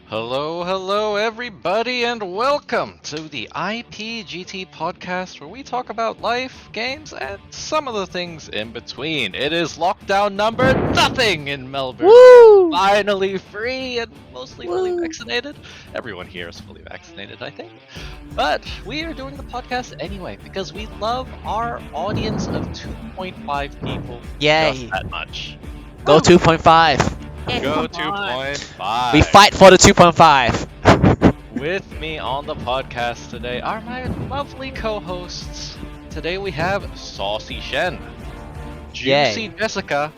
Hello, everybody, and welcome to the IPGT podcast where we talk about life, games, and some of the things in between. It is lockdown number nothing in Melbourne. Woo! We are finally free and mostly fully Woo! vaccinated. Everyone here is fully vaccinated, I think. But we are doing the podcast anyway because we love our audience of 2.5 people Yay! just that much. Go 2.5. Go Come on. 2.5. We fight for the 2.5. With me on the podcast today are my lovely co-hosts. Today we have Saucy Shen, Juicy Yay. Jessica,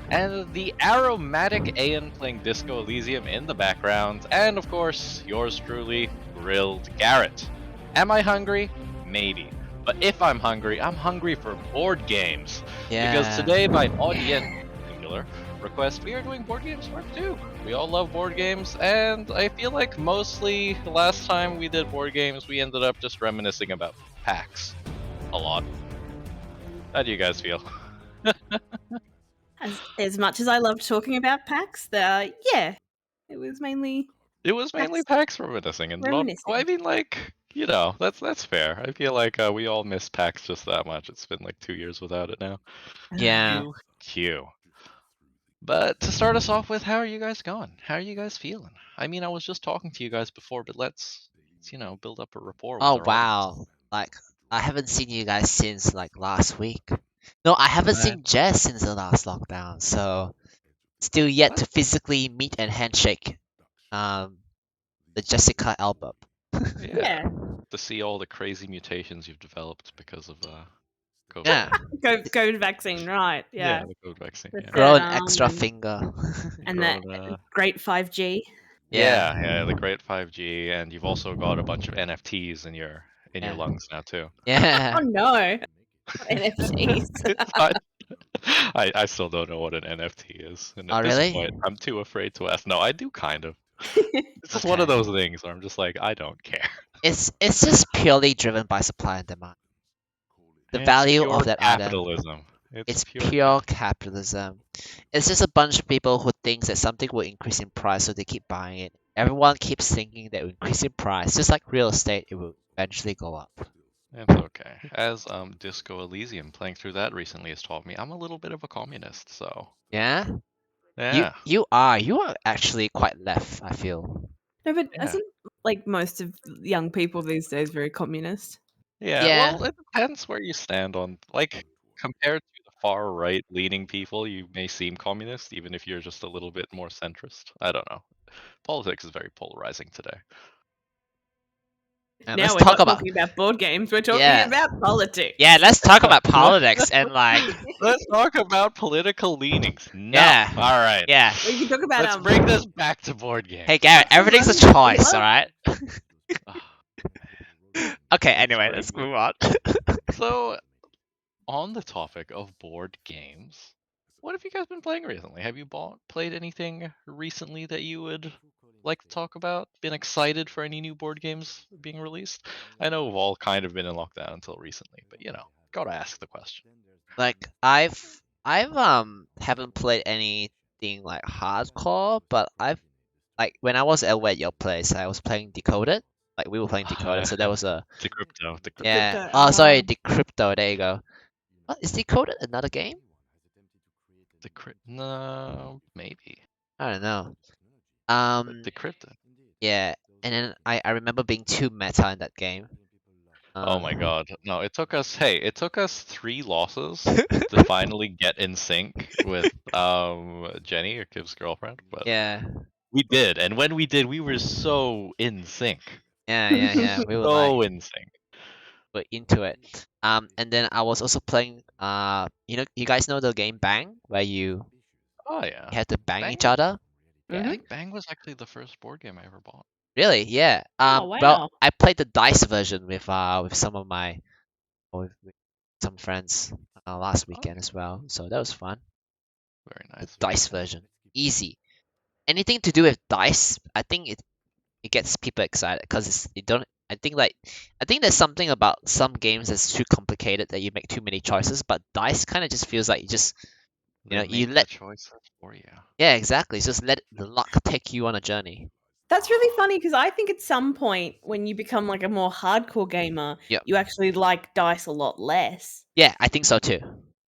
and the Aromatic Ayan playing Disco Elysium in the background, and of course, yours truly, Grilled Garrett. Am I hungry? Maybe. But if I'm hungry for board games. Yeah. Because today, by audience singular request, we are doing Board Games Part 2. We all love board games, and I feel like mostly the last time we did board games, we ended up just reminiscing about PAX a lot. How do you guys feel? As much as I loved talking about PAX, yeah, it was mainly It was mainly PAX reminiscing, and Reminiscing. I mean, like, you know, that's fair. I feel like we all miss PAX just that much. It's been like 2 years without it now. Yeah. Q. But to start us off with, how are you guys going? How are you guys feeling? I mean, I was just talking to you guys before, but let's build up a rapport with Oh our wow. Like I haven't seen you guys since like last week. No, I haven't Right. seen Jess since the last lockdown. So still yet to physically meet and handshake. The Jessica album. audience. yeah. To see all the crazy mutations you've developed because of COVID. Yeah. COVID vaccine, right? Yeah, the COVID vaccine. With Yeah. Grow an Um, extra finger. and that Grown, great 5G. yeah, the great 5G, and you've also got a bunch of NFTs in your Yeah. lungs now too. Yeah. Oh no, NFTs. It's not- I still don't know what an NFT is, and at Oh, this really? point, I'm too afraid to ask. No, I do kind of. It's just one of Okay. those things where I'm just like, I don't care. It's just purely driven by supply and demand. The It's value pure of that item. capitalism. It's pure capitalism. It's just a bunch of people who thinks that something will increase in price, so they keep buying it. Everyone keeps thinking that it will increase in price, just like real estate, it will eventually go up. It's okay. As Disco Elysium playing through that recently has taught me, I'm a little bit of a communist. So Yeah? yeah, You are actually quite left, I feel. No, but Yeah. isn't like most of young people these days very communist? Yeah. Well, it depends where you stand on. Like compared to the far right leaning people, you may seem communist, even if you're just a little bit more centrist. I don't know. Politics is very polarizing today. And Now let's we're talk not about talking about board games. We're talking Yeah. about politics. Yeah, let's talk about politics and like Let's talk about political leanings. No. Yeah. All right. yeah. We can talk about Let's bring this back to board games. Hey Garrett, everything's a choice, alright? Ah, Okay, anyway, very let's weird. move on. So, on the topic of board games, what have you guys been playing recently? Have you played anything recently that you would like to talk about? Been excited for any new board games being released? I know we've all kind of been in lockdown until recently, but gotta ask the question. Like I've haven't played anything like hardcore, but I've like when I was at your place, I was playing Decoded. Like we were playing Decoded, so there was a The crypto. yeah. Crypto, Oh, sorry, oh. Decrypto. There you go. What is Decoded another game? No, maybe. I don't know. The crypto. Yeah, and then I remember being too meta in that game. Oh my god. No, it took us 3 losses to finally get in sync with Jenny, your Kiv's girlfriend. But Yeah, we did, and when we did, we were so in sync. yeah. We were So like in sync. were into it. And then I was also playing. You guys know the game Bang, where you Oh yeah. had to bang each Bang? other. I think Bang was actually the first board game I ever bought. Really? Yeah. Oh, Well, wow. I played the dice version with some of my with some friends last weekend as well. So that was fun. Very The nice. dice version, easy. Anything to do with dice, I think it gets people excited because I think there's something about some games that's too complicated that you make too many choices, but dice kind of just feels like you just They you make let the choices for you. yeah, exactly. Just let the luck take you on a journey. That's really funny because I think at some point when you become like a more hardcore gamer, Yep. you actually like dice a lot less. Yeah, I think so too.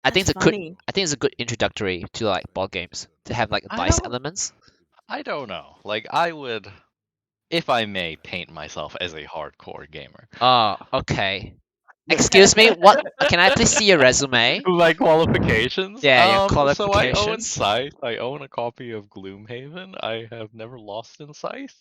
I think That's it's a good funny. I think it's a good introductory to like board games to have like I dice don't elements. I don't know. Like I would, if I may paint myself as a hardcore gamer. Oh, okay. Excuse me, what can I please see your resume? My qualifications? Yeah, your So I own qualifications. Scythe. I own a copy of Gloomhaven. I have never lost in Scythe.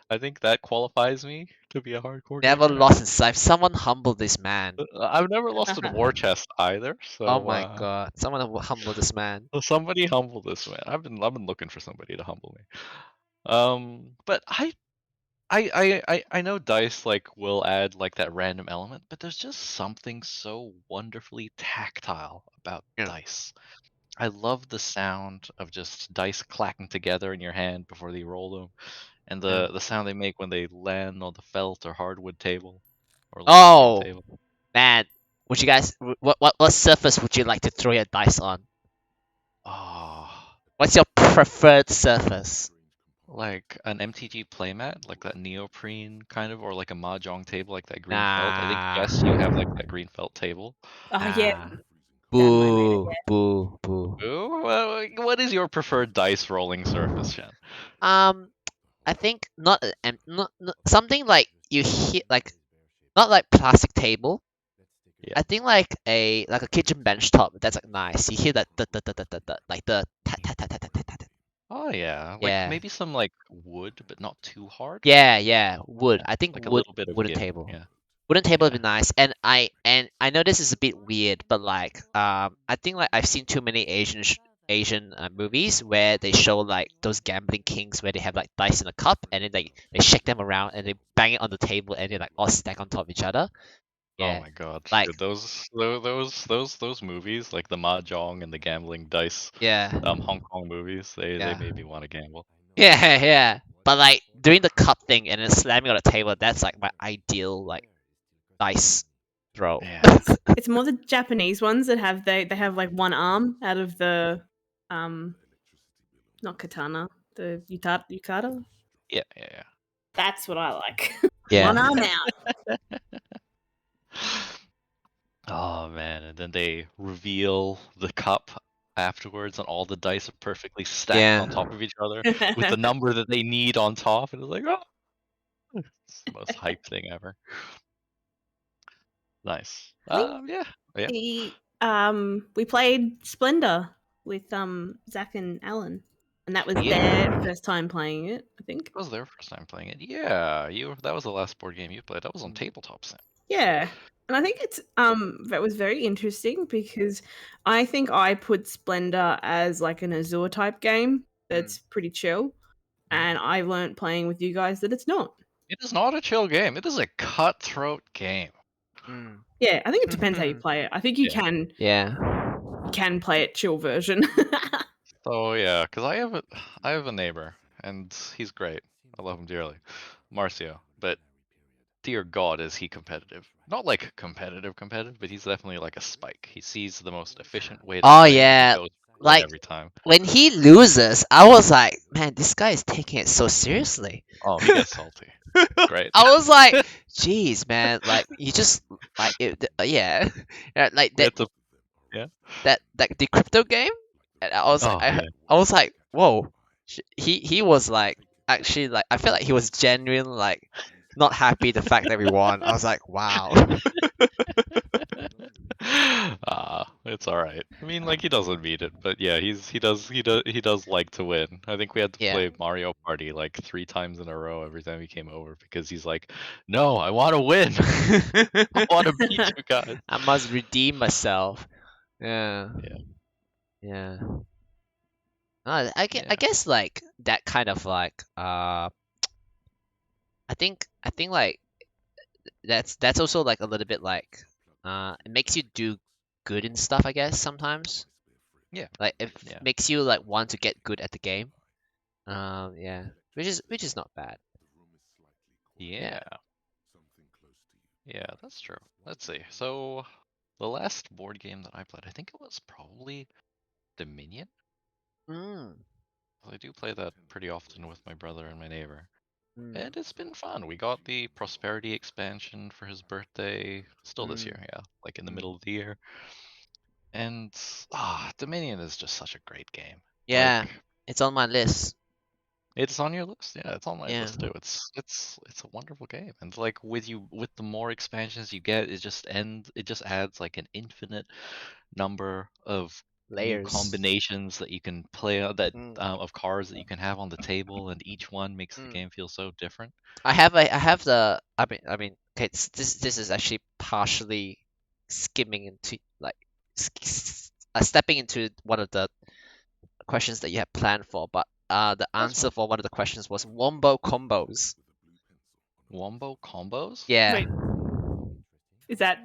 I think that qualifies me to be a hardcore Never gamer now. lost in sight. Someone humble this man. I've never lost in War Chest either, Oh so my god. Someone humble this man. so somebody humble this man. I've been looking for somebody to humble me. But I know dice like will add like that random element, but there's just something so wonderfully tactile about Yeah. dice. I love the sound of just dice clacking together in your hand before they roll them, and Yeah. the sound they make when they land on the felt or hardwood table, or like medium Oh table. man. Would you guys what surface would you like to throw your dice on? Oh, What's your preferred surface? like an MTG playmat, like that neoprene kind of, or like a mahjong table, like that green felt. I think Nah. Jess, you have like that green felt table. Oh yeah, Nah. Danway made it. Boo. Boo. Boo. Ooh, well, what is your preferred dice rolling surface, Shen? Um I think not something like you hit like not like plastic table. Yeah. I think like a kitchen bench top. That's like nice. You hear that like the tat tat tat tat tat tat. Tat. Oh yeah, like Yeah. maybe some like wood, but not too hard. Yeah. Wood. Yeah, I think like a little bit of wooden give. table. Yeah, Wooden table would yeah. be nice. And I know this is a bit weird, but like I think like I've seen too many Asian movies where they show like those gambling kings where they have like dice in a cup and then they shake them around and they bang it on the table and they like all stack on top of each other. Oh Yeah. my God, Like dude, those movies, like the mahjong and the gambling dice, yeah. Hong Kong movies, they Yeah. made me want to gamble. Yeah. But like doing the cup thing and then slamming on the table, that's like my ideal like dice throw. Yeah. It's more the Japanese ones that have they have like one arm out of the um not katana, the yukata. Yeah. That's what I like. Yeah. One arm out. Oh man, and then they reveal the cup afterwards, and all the dice are perfectly stacked Yeah. on top of each other with the number that they need on top, and it's like, oh, it's the most hype thing ever. Nice. I think Yeah, yeah. we played Splendor with Zach and Alan, and that was Yeah. their first time playing it. I think. That was their first time playing it. Yeah, that was the last board game you played. That was on Tabletop Sim. Yeah. And I think it's that was very interesting because I think I put Splendor as like an Azure type game that's pretty chill. And I learned playing with you guys that it's not. It is not a chill game. It is a cutthroat game. Mm. Yeah, I think it depends how you play it. I think you Yeah. Yeah. can play it chill version. So yeah, because I have a neighbor, and he's great. I love him dearly, Marcio. But dear God, is he competitive? Not like competitive, but he's definitely like a spike. He sees the most efficient way to Oh play, and he yeah. goes for it Like every time. when he loses, I was like, man, this guy is taking it so seriously. Oh, he gets salty. It's great. I was like, jeez, man, like you just like yeah. Yeah, like We had to, yeah. that the crypto game. And I was like, Oh yeah. I was like, whoa. He was like actually like I feel like he was genuine like not happy the fact that we won. I was like, wow. It's all right. I mean, like he doesn't mean it, but yeah, he does like to win. I think we had to Yeah. play Mario Party like 3 times in a row every time he came over because he's like, "No, I want to win. I want to beat you guys." I must redeem myself. Yeah. Yeah. Yeah. Yeah. I guess like that kind of like I think like that's also like a little bit like it makes you do good and stuff I guess sometimes. Yeah. Like it Yeah. makes you like want to get good at the game. Yeah. Which is not bad. Yeah. Yeah, that's true. Let's see. So the last board game that I played, I think it was probably Dominion. Mm. I do play that pretty often with my brother and my neighbor. Mm. And it's been fun. We got the Prosperity expansion for his birthday, still this year, yeah, like in the middle of the year. And Dominion is just such a great game. Yeah, Like, it's on my list. it's on your list. Yeah, it's on my Yeah. list too. It's a wonderful game. And like with the more expansions you get, it just adds like an infinite number of new Layers. combinations that you can play Mm. of cards that you can have on the table, and each one makes the Mm. game feel so different. I have the okay, this is actually partially skimming into like stepping into one of the questions that you had planned for, but the That's answer fun. for one of the questions was wombo combos. Wombo combos? Yeah. Wait, is that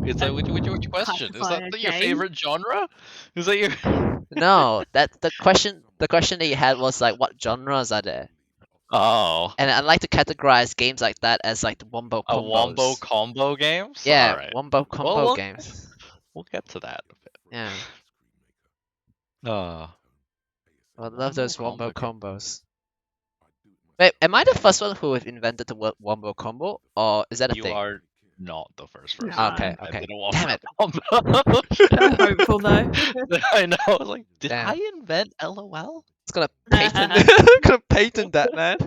Is that which question? Is classified that as your game? favorite genre? Is that your No, that the question that you had was like what genres are there? Oh, And I like to categorize games like that as like the wombo a wombo combos. combo games? Yeah, All right. wombo Well, combo games. we'll get to that a bit. Yeah. Uh, I love wombo those wombo combo game. combos. Wait, am I the first one who invented the word wombo combo, or is that a You thing? are not the first person No. Okay, who okay. invented a Damn wombo it. combo. Hopeful though. I know. I was like, did Damn. I invent LOL? It's gonna patent gonna patent that, man.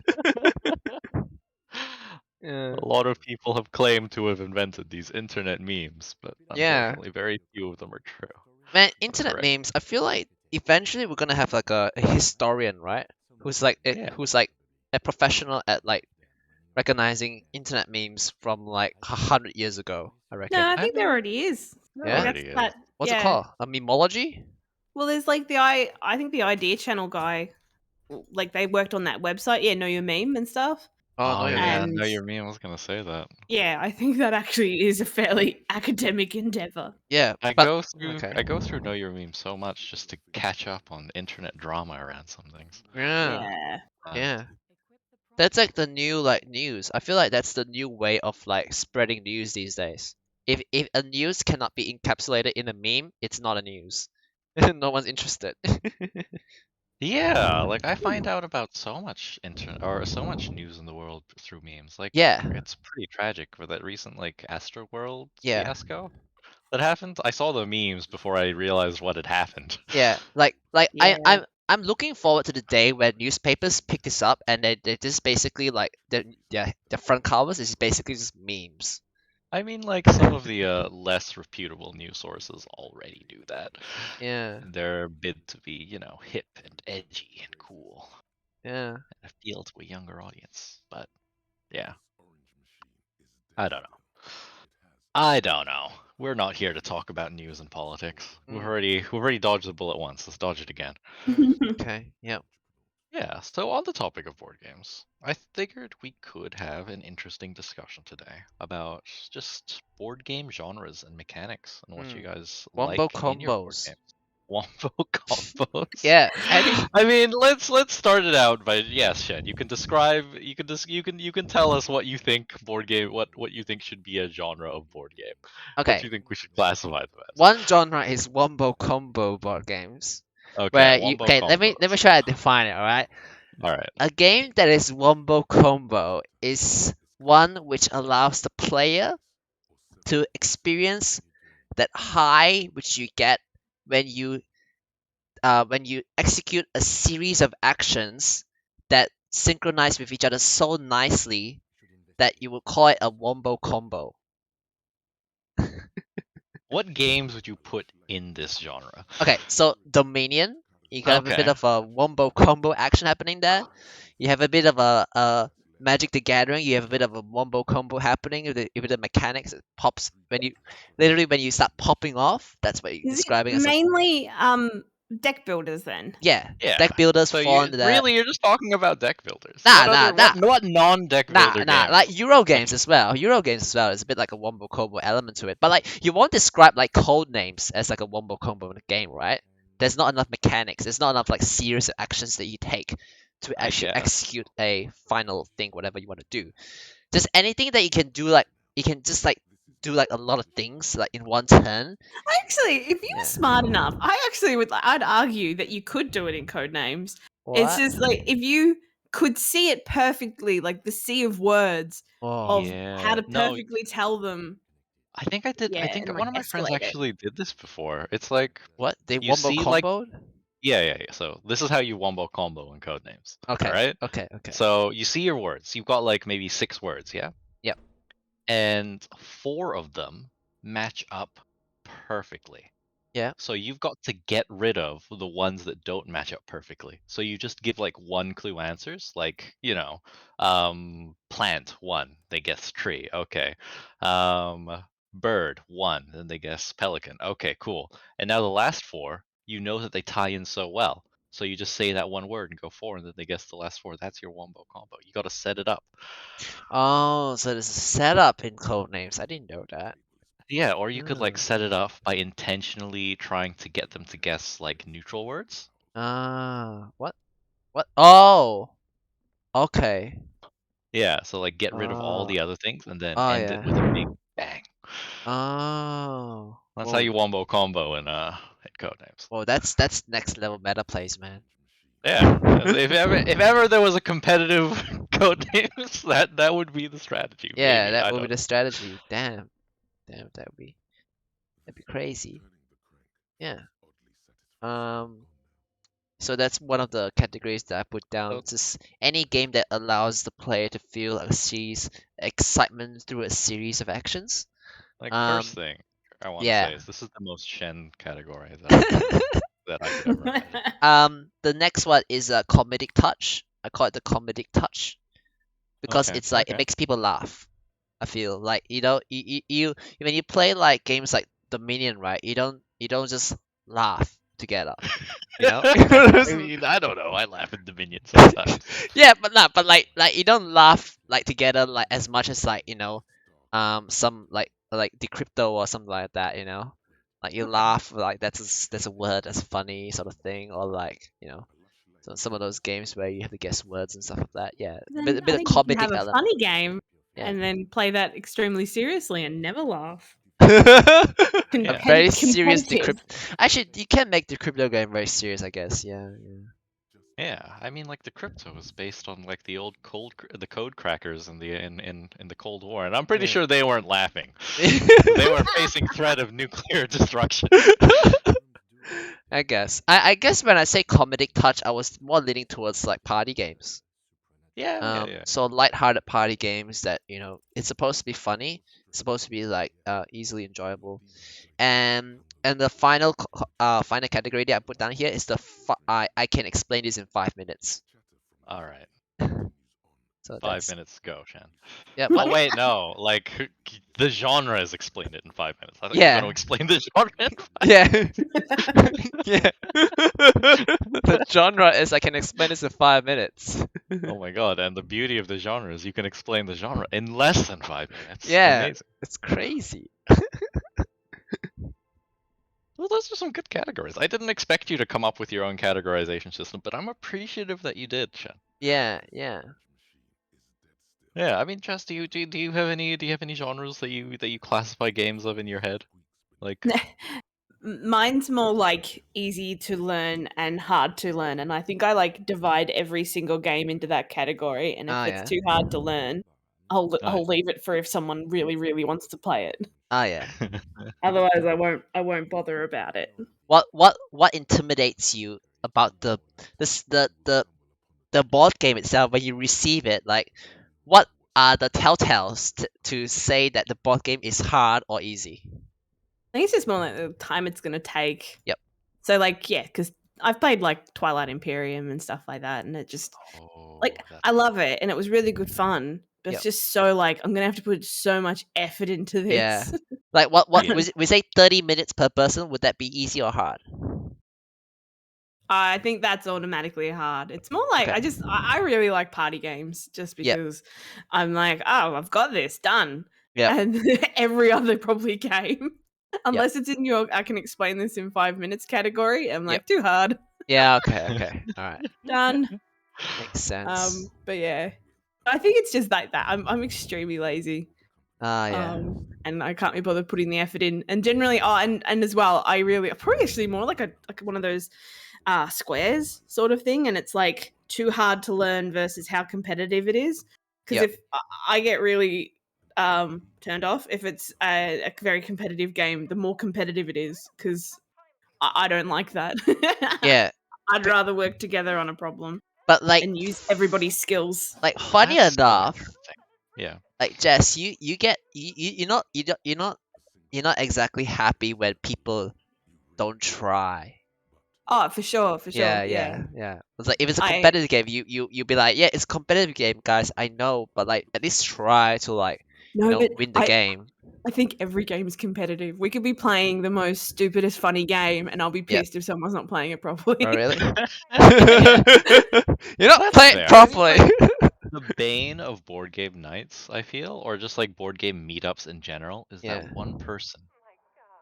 Yeah. A lot of people have claimed to have invented these internet memes, but Yeah. unfortunately, very few of them are true. Man, Or internet correct. memes, I feel like eventually we're gonna have like a historian, right? Who's like Yeah. who's like a professional at like recognizing internet memes from like 100 years ago, I reckon. No, I I think there mean, already is. there Yeah? already is. That, What's it yeah. called? A memology? Well, there's like I think the Idea Channel guy, like they worked on that website. Yeah, Know Your Meme and stuff. Oh, no, Oh you yeah, mean. And no, your meme. I was gonna say that. yeah, I think that actually is a fairly academic endeavor. Yeah, I but go through okay. Know Your Meme so much just to catch up on internet drama around some things. Yeah, Yeah. yeah. That's like the new like news. I feel like that's the new way of like spreading news these days. If a news cannot be encapsulated in a meme, it's not a news. No one's interested. Yeah, like I find out about so much internet or so much news in the world through memes. Like Yeah, it's pretty tragic with that recent like Astroworld yeah, fiasco that happened. I saw the memes before I realized what had happened. yeah. Like Yeah. I'm looking forward to the day where newspapers pick this up and they just basically like the front covers is basically just memes. I mean, like some of the less reputable news sources already do that. Yeah, They're bid to be, hip and edgy and cool yeah. and appeal to a younger audience. But yeah, I don't know. I don't know. We're not here to talk about news and politics. We've already dodged the bullet once. Let's dodge it again. Okay, yeah. Yeah, so on the topic of board games, I figured we could have an interesting discussion today about just board game genres and mechanics and what you guys Wombo like in your board combos. games. Wombo combos. Yeah, I mean, let's start it out by yes, Shen. You can describe. You can tell us what you think board game. What you think should be a genre of board game. What do okay. you think we should classify them as? One genre is wombo combo board games. Okay, Where you wombo let me combos. try to define it, alright? All right. A game that is wombo combo is one which allows the player to experience that high which you get when you execute a series of actions that synchronize with each other so nicely that you would call it a wombo combo. What games would you put in this genre? Okay, so Dominion, you got a Okay. bit of a wombo combo action happening there. You have a bit of a Magic the Gathering. You have a bit of a wombo combo happening with the mechanics. It pops when you start popping off. That's what you're Is it describing as mainly deck builders then? yeah. Yeah. Deck builders So fall into that. you're just talking about deck builders. Nah, what non-deck builder games? like Euro games as well. Euro games as well. It's a bit like a wombo combo element to it. But like you won't describe like code names as like a wombo combo in a game, right? There's not enough mechanics. There's not enough like series of actions that you take to I actually guess. execute a final thing, whatever you want to do. Just anything that you can do like you can just like do like a lot of things like in one turn. Actually, if you Yeah. were smart enough, I'd argue that you could do it in Codenames. It's What? just like if you could see it perfectly, like the sea of words Oh. of how Yeah. to No, perfectly tell them. I think I did. I Yeah, think and one like of my friends escalate it. actually did this before. It's like What? They you wombo see, like, comboed? yeah. So this is how you wombo combo in Codenames. All Okay. right. Okay. So you see your words. You've got like maybe 6 words, yeah? Yep. And 4 of them match up perfectly. Yeah. So you've got to get rid of the ones that don't match up perfectly. So you just give like 1 clue answers, like, plant 1, they guess tree. Okay. Bird 1, then they guess pelican. Okay, cool. And now the last 4, you know that they tie in so well. So you just say that one word and go 4, and then they guess the last 4. That's your wombo combo. You got to set it up. Oh, so there's a setup in Codenames. I didn't know that. Yeah, or you could like Hmm. set it up by intentionally trying to get them to guess like neutral words. What? What? Oh. Okay. Yeah, so like get rid of all Oh. the other things and then Oh end it yeah. with a big bang. Oh. That's how Whoa. you wombo combo in Codenames. Whoa, that's next level meta plays, man. Yeah, if ever there was a competitive Codenames, that would be the strategy. Yeah, Maybe, that I would be don't the strategy. Damn, that'd be crazy. Yeah. So that's one of the categories that I put down. know. Just any game that allows the player to feel a series excitement through a series of actions. Like first Um, thing I want to yeah. say is this is the most Shen category that I could ever imagine. The next one is a comedic touch. I call it the comedic touch because Okay, it's like it okay. makes people laugh. I feel like you when you play like games like Dominion, right? You don't just laugh together. You know? I mean, I don't know. I laugh at Dominion sometimes. Yeah, but not but like you don't laugh like together like as much as like some like decrypto or something like that, you know? Like you Okay. laugh like that's a word that's funny sort of thing, or like so some of those games where you have to guess words and stuff like that. Yeah, Then a I bit of think you can comedic have a element. funny game Yeah. and then play that extremely seriously and never laugh. A Yeah. very serious Competitive. Actually, you can make the crypto game very serious, I guess. Yeah. Yeah, I mean, like the crypto is based on like the old the code crackers in the Cold War, and I'm pretty Yeah. sure they weren't laughing. Yeah. They were facing threat of nuclear destruction. I guess. I guess when I say comedic touch, I was more leaning towards like party games. Yeah. So light-hearted party games that it's supposed to be funny, it's supposed to be like easily enjoyable, and the final category that I put down here is I can explain this in 5 minutes. All right, So 5 minutes go, Shan. yeah, Oh wait, no, like the genre is explained it in 5 minutes. I thought you were going to yeah, explain the genre in 5 yeah, yeah. The genre is I can explain this in 5 minutes. Oh my god, and the beauty of the genre is you can explain the genre in less than 5 minutes. Yeah, Amazing. it's crazy. Well, those are some good categories. I didn't expect you to come up with your own categorization system, but I'm appreciative that you did, Shen. Yeah. Yeah, I mean, Jess, do you have any genres that you classify games of in your head? Like, Mine's more like easy to learn and hard to learn, and I think I like divide every single game into that category. And if Oh it's yeah. too hard to learn, I'll nice. leave it for if someone really really wants to play it. Oh yeah. Otherwise, I won't bother about it. What intimidates you about the board game itself when you receive it? Like, what are the telltales to say that the board game is hard or easy? I think it's just more like the time it's gonna take. Yep. So like yeah, because I've played like Twilight Imperium and stuff like that, and it just like I love it, and it was really good fun. But it's Yep. just so like I'm gonna have to put so much effort into Yeah. this. Like what Yeah. we say 30 minutes per person, would that be easy or hard? I think that's automatically hard. It's more like Okay. I really like party games just Yep. because I'm like, oh, I've got this done. Yep. And every other probably game, unless it's in your I can explain this in 5 minutes category, I'm like, too hard. Yeah, okay. All right. Done. Makes sense. But yeah. I think it's just like that. I'm extremely lazy. And I can't be bothered putting the effort in. And generally, and as well, I probably actually more like one of those squares sort of thing, and it's like too hard to learn versus how competitive it is. Because Yep. if I get really turned off if it's a very competitive game, the more competitive it is, because I don't like that. Yeah. I'd rather work together on a problem But like, and use everybody's skills. like funny That's so enough, interesting. Yeah. like Jess, you're not exactly happy when people don't try. Oh, for sure, Yeah, yeah. yeah. It's like if it's a competitive game, you'll be like, yeah, it's a competitive game, guys. I know, but like at least try to like No, but win the game. I think every game is competitive. We could be playing the most stupidest funny game, and I'll be Yeah. pissed if someone's not playing it properly. Oh really? Yeah. You're not That's playing fair. I mean, properly. The bane of board game nights, I feel, or just like board game meetups in general, is Yeah. that one person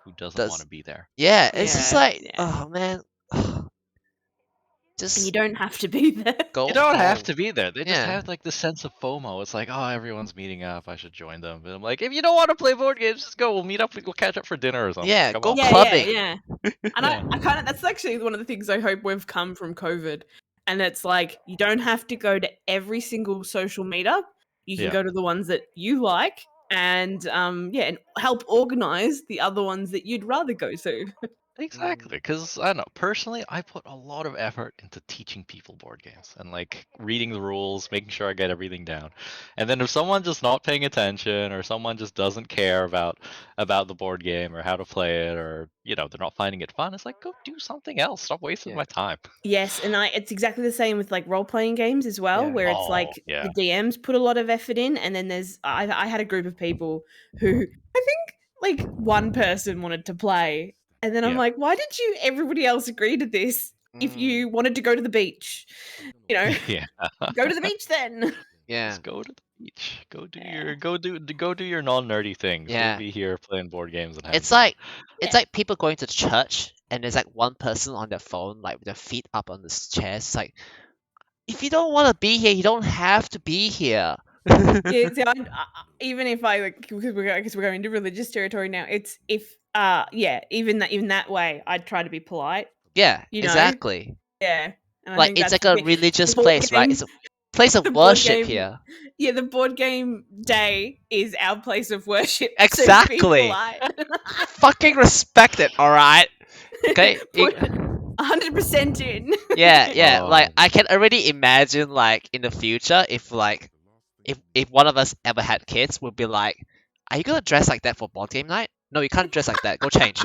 who doesn't Does- want to be there. Yeah, it's just Yeah, like, yeah. oh man, And just you don't have to be there. go You don't have home. to be there. They just Yeah. have like the sense of FOMO. It's like, oh, everyone's meeting up. I should join them. But I'm like, if you don't want to play board games, just go. We'll meet up. We'll catch up for dinner or something. Yeah, Come go on. Yeah, clubbing. yeah. And Yeah. I kind of, that's actually one of the things I hope we've come from COVID. And it's like, you don't have to go to every single social meetup. You can Yeah. go to the ones that you like and and help organize the other ones that you'd rather go to. Exactly, because I don't know, personally, I put a lot of effort into teaching people board games and like reading the rules, making sure I get everything down. And then if someone just not paying attention or someone just doesn't care about the board game or how to play it, or they're not finding it fun, it's like, go do something else. Stop wasting Yeah. my time. Yes, and it's exactly the same with like role playing games as well, Yeah. where it's Oh, like yeah. the DMs put a lot of effort in, and then I had a group of people who I think like one person wanted to play, and then I'm Yeah. like, why did everybody else agree to this if you wanted to go to the beach? Yeah. Go to the beach then. Yeah. Just go to the beach. Go do Yeah. your go do your non-nerdy things. Yeah. We'll be here playing board games and having It's fun. like it's Yeah. like people going to church and there's like one person on their phone, like with their feet up on the chairs. It's like, if you don't want to be here, you don't have to be here. Yeah, see, even if I like, because we're going into religious territory now. It's even that way, I'd try to be polite. Yeah, You know? exactly. Yeah, and I Like think it's that's like a the religious board place, right? game- It's a place of the board worship game- here. Yeah, the board game day is our place of worship. Exactly. So be polite. Fucking respect it, all right? Okay. Put 100% in. Yeah. Oh. Like I can already imagine, like in the future, if one of us ever had kids, we'd be like, "Are you gonna dress like that for board game night? No, you can't dress like that. Go change."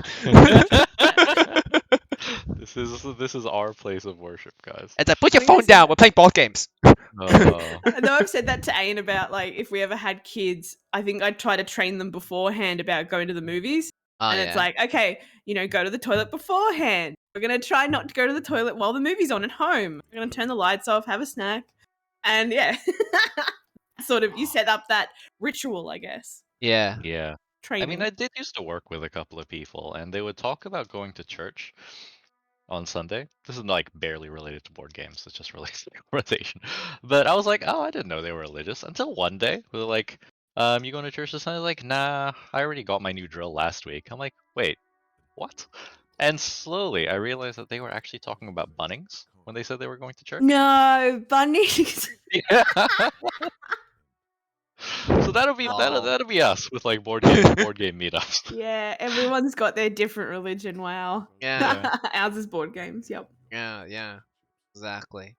This is our place of worship, guys. It's like, put your I think phone this is- down. We're playing board games. Oh. I know I've said that to Ayan about like if we ever had kids, I think I'd try to train them beforehand about going to the movies. Oh, And it's like, okay, go to the toilet beforehand. We're going to try not to go to the toilet while the movie's on at home. We're going to turn the lights off, have a snack. And yeah, sort of you set up that ritual, I guess. yeah. Yeah. I Training. mean, I did used to work with a couple of people, and they would talk about going to church on Sunday. This is like barely related to board games. It's just related to conversation. But I was like, oh, I didn't know they were religious until one day. They're like, you going to church this Sunday? Like, nah, I already got my new drill last week. I'm like, wait, what? And slowly I realized that they were actually talking about Bunnings when they said they were going to church. No, bunnies. Yeah. So that'll be us with like board game meetups. Yeah, everyone's got their different religion. Wow. Yeah. Ours is board games. Yep. Yeah. Exactly.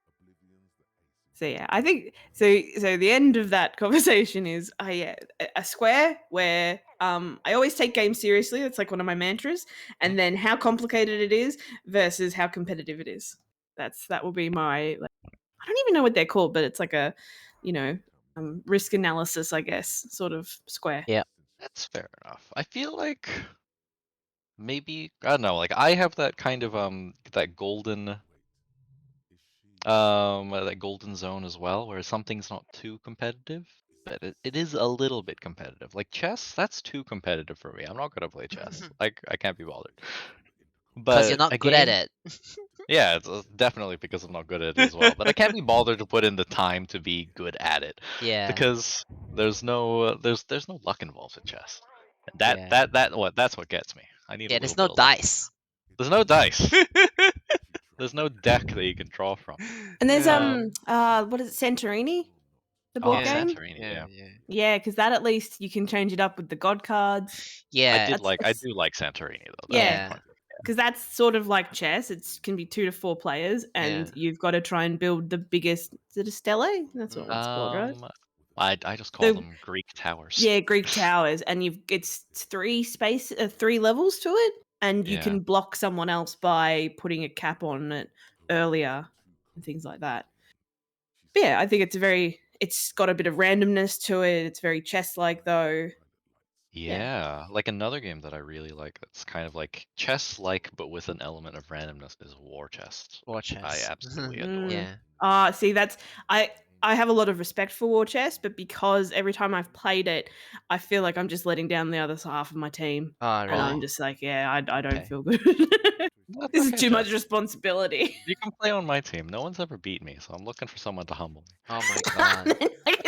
So yeah, I think so. So the end of that conversation is, a square where I always take games seriously. It's like one of my mantras. And then how complicated it is versus how competitive it is. That will be my. I don't even know what they're called, but it's like a, risk analysis, I guess, sort of square. Yeah. That's fair enough. I feel like maybe I don't know, like I have that kind of that golden zone as well, where something's not too competitive, but it is a little bit competitive. Like chess, that's too competitive for me. I'm not gonna play chess. Like I can't be bothered. Because But you're not a good at game- it. Yeah, it's definitely because I'm not good at it as well. But I can't be bothered to put in the time to be good at it Yeah. because there's no luck involved in chess. And Yeah. that's what gets me. I need a Yeah, little there's no bit of luck. dice. There's no dice. There's no deck that you can draw from. And there's Yeah. what is it, Santorini? The Oh, board game? Santorini, Yeah, yeah. yeah. Yeah, because that at least you can change it up with the god cards. Yeah. I do like Santorini though. That Yeah. was fun. Because that's sort of like chess. It can be 2 to 4 players, and Yeah. you've got to try and build the biggest. Is it a stele? That's what it's called, right? I just call The- them Greek towers. Yeah, Greek towers, and it's 3 levels to it, and you Yeah. can block someone else by putting a cap on it earlier and things like that. But yeah, I think it's got a bit of randomness to it. It's very chess-like though. Yeah, like another game that I really like that's kind of like chess-like but with an element of randomness is War Chest. War chess. I absolutely adore it. Yeah. See, that's I have a lot of respect for war chess, but because every time I've played it, I feel like I'm just letting down the other half of my team, Oh, and really? I'm just like, yeah, I don't Okay. feel good. That's This is okay, too much Jess. responsibility. You can play on my team. No one's ever beat me, so I'm looking for someone to humble me. Oh my god.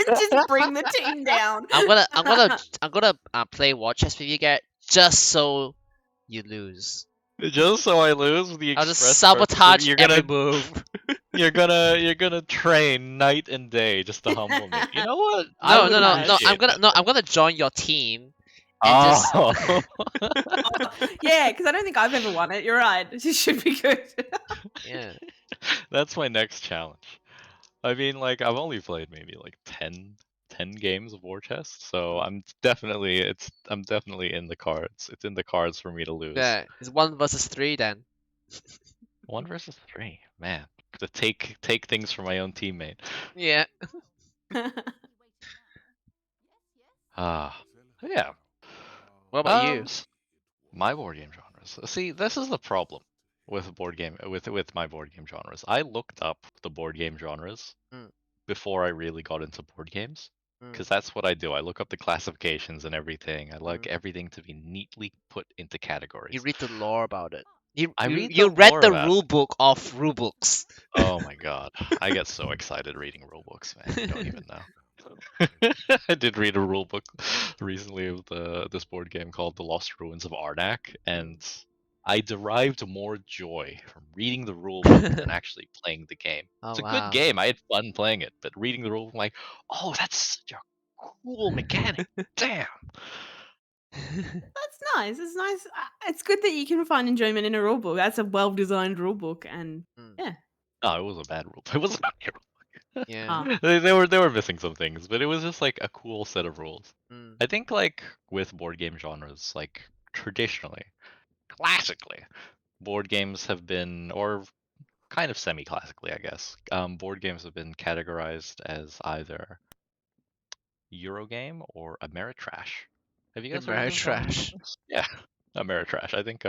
Just bring the team down. I'm gonna play war chess with you, Garrett, just so you lose. Just so I lose with the I'll just express purpose of sabotage you're every gonna move. you're gonna train night and day just to humble me. You know what? I No, would no, no, no. appreciate that. I'm gonna join your team. And just Oh. Yeah, because I don't think I've ever won it. You're right. This should be good. yeah. That's my next challenge. I mean, like, I've only played maybe like 10 games of War Chest, so I'm definitely in the cards. It's in the cards for me to lose. Yeah. It's 1 versus 3 then. 1 versus 3, man. To take things from my own teammate. Yeah. Yeah. What about you? My board game genres. See, this is the problem with my board game genres. I looked up the board game genres Mm. before I really got into board games. Mm. Because that's what I do. I look up the classifications and everything. I like Mm. everything to be neatly put into categories. You read the lore about it. You read read lore the about it. rule book of rule books. Oh my god. I get so excited reading rule books, man. You don't even know. I did read a rule book recently of this board game called The Lost Ruins of Arnak, and I derived more joy from reading the rule book than actually playing the game. Oh, It's a wow. good game. I had fun playing it, but reading the rule book, I'm like, oh, that's such a cool mechanic. Damn. That's nice. It's nice. It's good that you can find enjoyment in a rule book. That's a well-designed rule book, and yeah. No, it was a bad rule. It wasn't a bad rule. Yeah. They were missing some things, but it was just like a cool set of rules. Mm. I think like with board game genres, like traditionally, classically, board games have been, or kind of semi-classically, I guess, board games have been categorized as either Eurogame or Ameritrash. Have you guys heard of those Ameritrash. genres? Yeah, Ameritrash. I think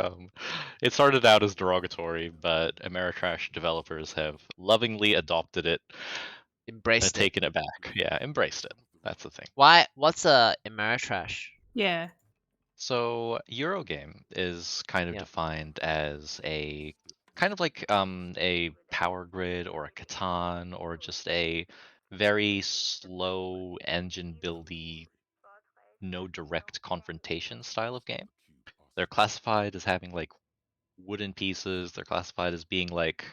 it started out as derogatory, but Ameritrash developers have lovingly adopted it, Embraced it. taken it back. Yeah, embraced it. That's the thing. Why? What's a Ameritrash? Yeah. So Eurogame is kind of Yeah. defined as a kind of like a Power Grid or a Catan or just a very slow engine buildy, no direct confrontation style of game. They're classified as having like wooden pieces. They're classified as being like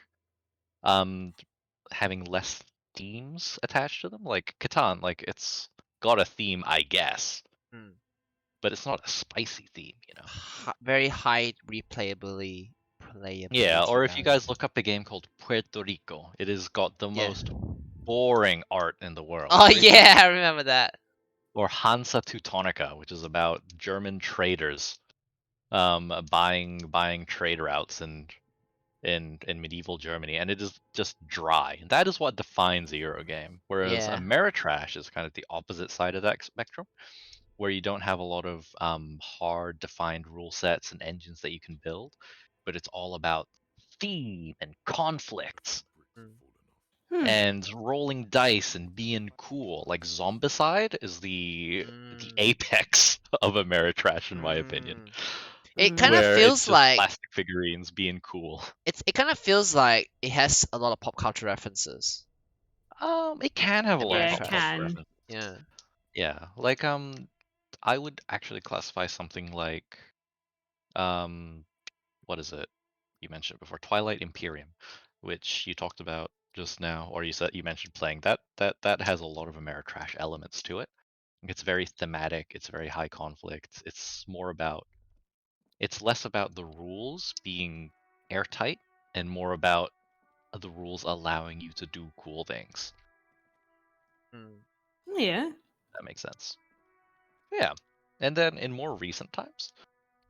having less themes attached to them. Like Catan, like it's got a theme, I guess, Mm. but it's not a spicy theme, you know. Very high replayability. Yeah, or if you guys look up a game called Puerto Rico, it has got the most boring art in the world. Oh What do you yeah, I remember that. Or Hansa Teutonica, which is about German traders buying trade routes in medieval Germany, and it is just dry. And that is what defines a Euro game. Whereas Yeah. Ameritrash is kind of the opposite side of that spectrum, where you don't have a lot of hard defined rule sets and engines that you can build, but it's all about theme and conflicts and rolling dice and being cool. Like Zombicide is the apex of Ameritrash, in my opinion. It Mm. kind of where it's feels just like plastic figurines being cool. it kind of feels like it has a lot of pop culture references. It can have a lot of Yeah, American it pop Trash. culture can. reference. Yeah. Yeah, like I would actually classify something like um, what is it? You mentioned before, Twilight Imperium, which you talked about just now, or you mentioned playing that. That has a lot of Ameritrash elements to it. It's very thematic. It's very high conflict. It's less about the rules being airtight and more about the rules allowing you to do cool things. Mm. Yeah. That makes sense. Yeah. And then in more recent times,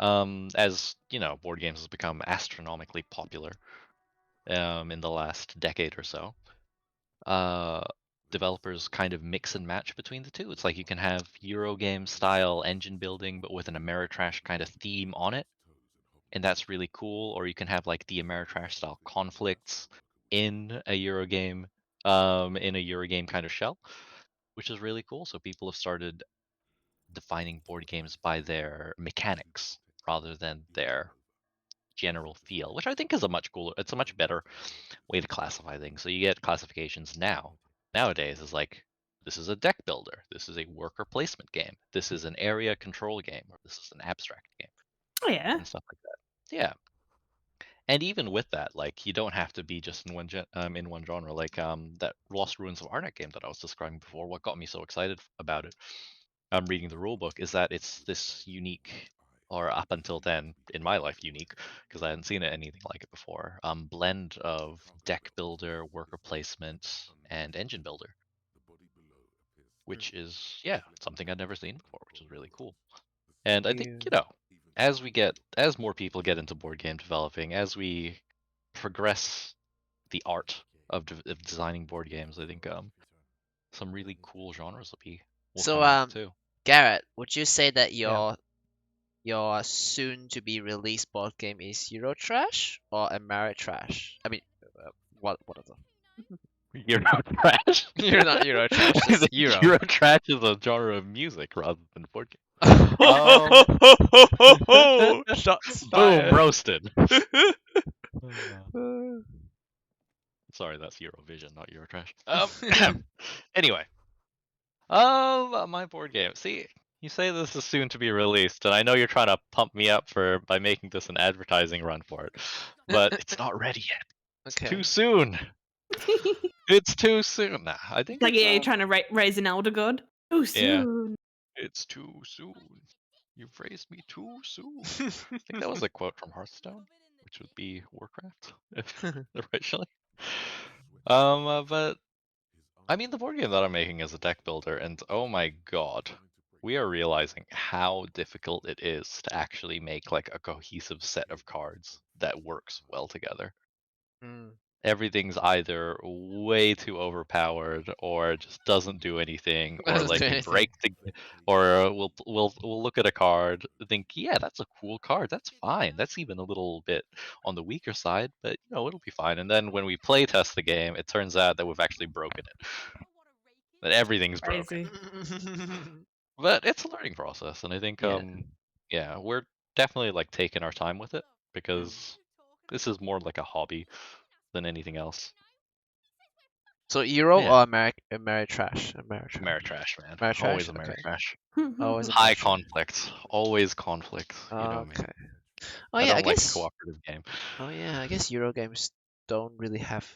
as you know, board games has become astronomically popular in the last decade or so. Uh, Developers kind of mix and match between the two. It's like you can have Eurogame style engine building, but with an Ameritrash kind of theme on it, and that's really cool. Or you can have like the Ameritrash style conflicts in a Eurogame, kind of shell, which is really cool. So people have started defining board games by their mechanics rather than their general feel, which I think is a much cooler. It's a much better way to classify things. So you get classifications nowadays is like, this is a deck builder, this is a worker placement game, this is an area control game, or this is an abstract game, Oh yeah. and stuff like that. Yeah, and even with that, like you don't have to be just in in one genre. Like that Lost Ruins of Arnak game that I was describing before. What got me so excited about it, reading the rule book, is that it's this unique, or up until then in my life unique, because I hadn't seen anything like it before, blend of deck builder, worker placement, and engine builder, which is, yeah, something I'd never seen before, which is really cool. And I think, Yeah. as more people get into board game developing, as we progress the art of designing board games, I think some really cool genres will So come out too. Garrett, would you say that Yeah. your soon to be released board game is Eurotrash or Ameritrash? I mean, what are the Eurotrash. You're not Eurotrash, I just think Euro. Eurotrash is a genre of music rather than board game. Um, Shots Boom, fired. roasted. Sorry, that's Eurovision, not Eurotrash. Anyway, my board game. See, you say this is soon to be released, and I know you're trying to pump me up by making this an advertising run for it, but it's not ready yet. It's Okay. too soon. It's too soon. Nah, I think Like, it's yeah, you're trying to raise an elder god. Oh, yeah. soon. It's too soon. You've raised me too soon. I think that was a quote from Hearthstone, which would be Warcraft, if originally. But I mean, the board game that I'm making is a deck builder, and oh my god, we are realizing how difficult it is to actually make like a cohesive set of cards that works well together. Mm. Everything's either way too overpowered or just doesn't do anything, or Doesn't like do we anything. break the, or we'll look at a card, think, yeah, that's a cool card, that's fine, that's even a little bit on the weaker side, but you know, it'll be fine. And then when we play test the game, it turns out that we've actually broken it, that everything's broken. Crazy. But it's a learning process, and I think Yeah. yeah, we're definitely like taking our time with it, Mm. because this is more like a hobby than anything else. So Euro Yeah. or Ameritrash? Ameritrash, man. Ameritrash? Always Okay. Ameritrash. Always High Ameritrash. conflict. Always conflict. You know me. Okay. Oh I yeah, I don't like a guess. cooperative game. Oh yeah, I guess Euro games don't really have.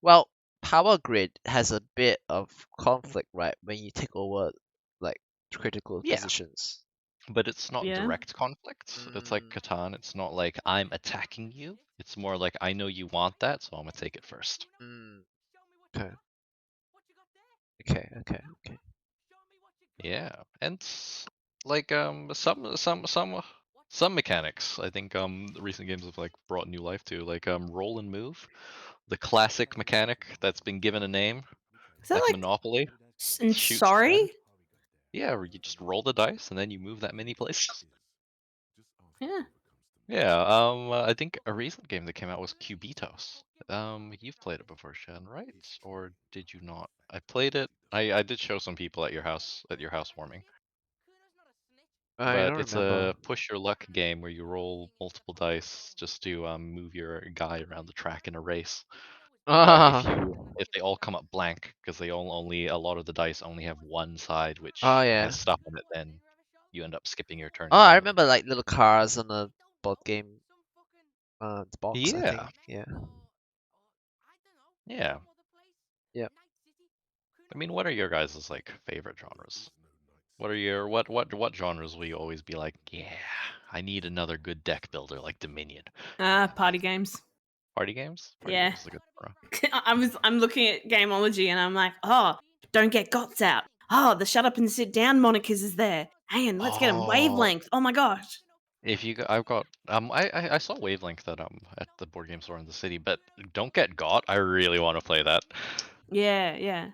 Well, Power Grid has a bit of conflict, right? When you take over like critical Yeah, positions. but it's not Yeah. direct conflict. It's like Mm, Catan. It's not like I'm attacking you. It's more like I know you want that, so I'm gonna take it first. mm. Okay. Okay. Yeah, and like some mechanics. I think the recent games have like brought new life to, like roll and move, the classic mechanic that's been given a name, Is that like like Monopoly. and Shoot strategy. sorry? Yeah, where you just roll the dice and then you move that many places. Yeah. Yeah, I think a recent game that came out was Cubitos. You've played it before, Shen, right? Or did you not? I played it. I did show some people at your house, housewarming. I but don't it's remember. a push your luck game where you roll multiple dice just to move your guy around the track in a race. But if they all come up blank, because they all only a lot of the dice only have one side which Oh yeah. has stuff on it, then you end up skipping your turn. Oh, I entirely. remember like little cars on the board game box. I Yeah. think. Yeah. Yeah. Yep. I mean, what are your guys' like favorite genres? What are your what genres will you always be like, yeah, I need another good deck builder like Dominion? Party games. Party games? Party Yeah. games is a good genre. I'm looking at Gameology and I'm like, oh, don't get GOTS out. Oh, the shut up and sit down monikers is there. Ayan, let's get him. Oh, Wavelength. Oh my gosh. if you I've got I saw Wavelength at the board game store in the city, but don't get got. I really want to play that. Yeah, yeah.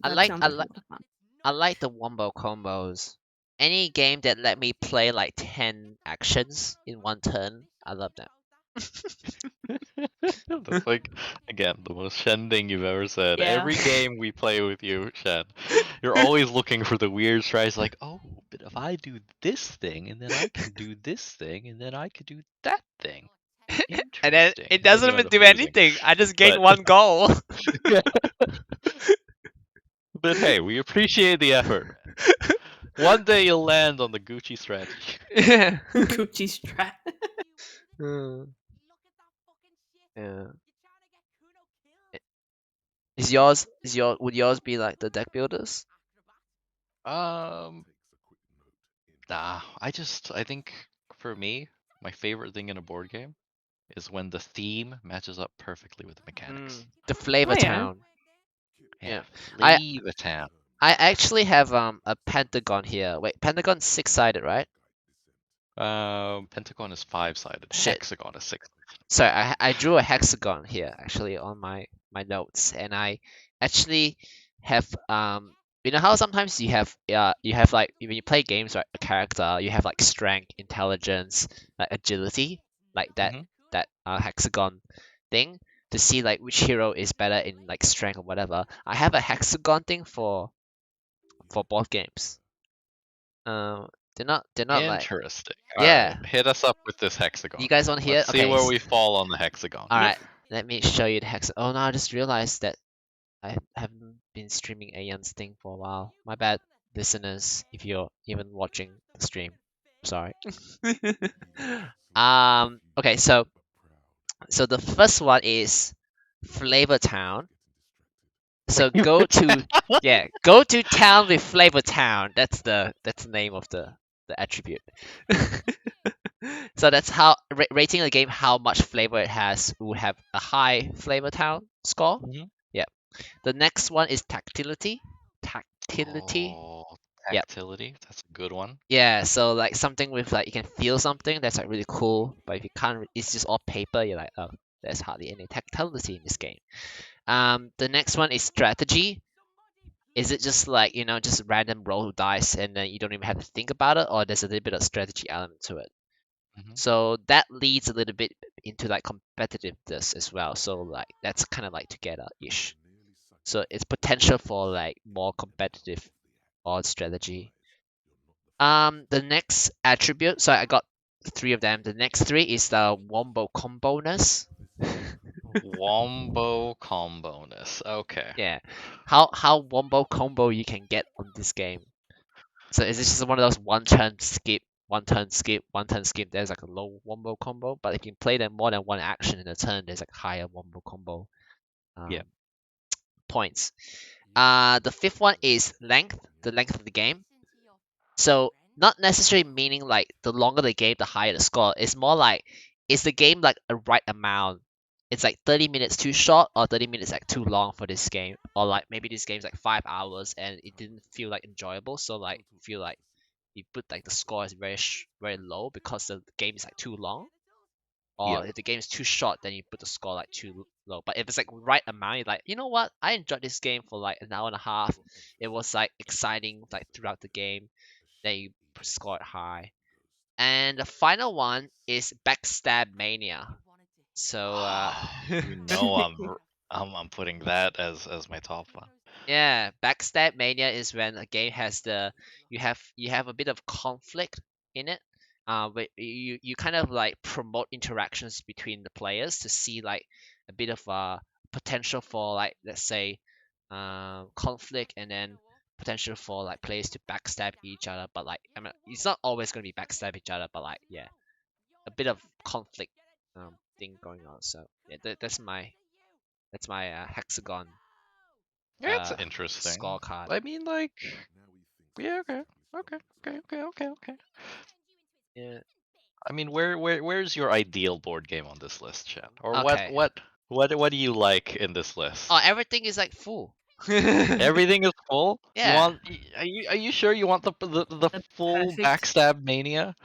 I That like sounds I like a like lot of fun. I like the wombo combos. Any game that let me play like 10 actions in one turn, I love that. That's like, again, the most Shen thing you've ever said. Yeah. Every game we play with you, Shen, you're always looking for the weird strategies like, oh, but if I do this thing, and then I can do this thing, and then I could do that thing. And then Interesting. it And then doesn't you end even up do losing. anything. I just gain But- one goal. But hey, we appreciate the effort. One day you'll land on the Gucci strategy. Yeah. Gucci strat. Yeah. Would yours be like the deck builders? Nah, I think for me, my favorite thing in a board game is when the theme matches up perfectly with the mechanics. The Flavor Oh, yeah. Town. Yeah, I- Flavor Town. I actually have a pentagon here. Wait, pentagon's 6-sided, right? Pentagon is 5-sided. Shit. Hexagon is 6. Sorry, I drew a hexagon here actually on my notes, and I actually have you know how sometimes you have like when you play games, right, a character you have like strength, intelligence, like agility, like that Mhm. hexagon thing to see like which hero is better in like strength or whatever. I have a hexagon thing for board games. They're not like, Interesting. yeah. Alright, hit us up with this hexagon. You guys want to hear? Let's see Okay. where we fall on the hexagon. All right, let me show you the hex. Oh no, I just realized that I haven't been streaming Ayan's thing for a while. My bad, listeners, if you're even watching the stream. Sorry. Okay, so the first one is Flavor Town. So go to town with Flavor Town. That's the name of the attribute. So that's how rating the game how much flavor it has. We would have a high Flavor Town score. Mhm. Yeah. The next one is Tactility. Oh, Yep. tactility. That's a good one. Yeah, so like something with like you can feel something that's like really cool, but if you can't, it's just all paper. You're like, oh, there's hardly any tactility in this game. The next one is Strategy. Is it just like just random roll dice and then you don't even have to think about it, or there's a little bit of strategy element to it? Mhm. So that leads a little bit into like competitiveness as well. So like that's kind of like together-ish. So it's potential for like more competitive or strategy. The next attribute, so I got 3 of them. The next 3 is the wombo comboness. Wombo comboness. Okay. Yeah, how wombo combo you can get on this game. So is this just one of those one turn skip, one turn skip, one turn skip? There's like a low wombo combo, but if you play them more than one action in a turn, there's like higher wombo combo. Yeah. Points. The 5th one is length, the length of the game. So not necessarily meaning like the longer the game, the higher the score. It's more like, is the game like a right amount? It's like 30 minutes too short or 30 minutes like too long for this game, or like maybe this game's like 5 hours and it didn't feel like enjoyable, so like feel like you put like the score is very low because the game is like too long. Or Yeah. if the game is too short, then you put the score like too low. But if it's like right amount, you're like, you know what? I enjoyed this game for like an hour and a half. It was like exciting like throughout the game. Then you score it high. And the final one is Backstab Mania. So You know I'm putting that as my top one. Yeah, backstab mania is when a game has you have a bit of conflict in it. But you kind of like promote interactions between the players to see like a bit of potential for, like, let's say, conflict, and then potential for like players to backstab each other. But like, I mean, it's not always gonna be backstab each other, but like, yeah, a bit of conflict thing going on. So yeah, that's my hexagon Yeah, it's interesting. scorecard. I mean, like, yeah, okay. Yeah. I mean, where's your ideal board game on this list, Shen? Or Okay. what do you like in this list? Oh, everything is like full. Everything is full. You Yeah. want? Are you sure you want the The full perfect. backstab mania?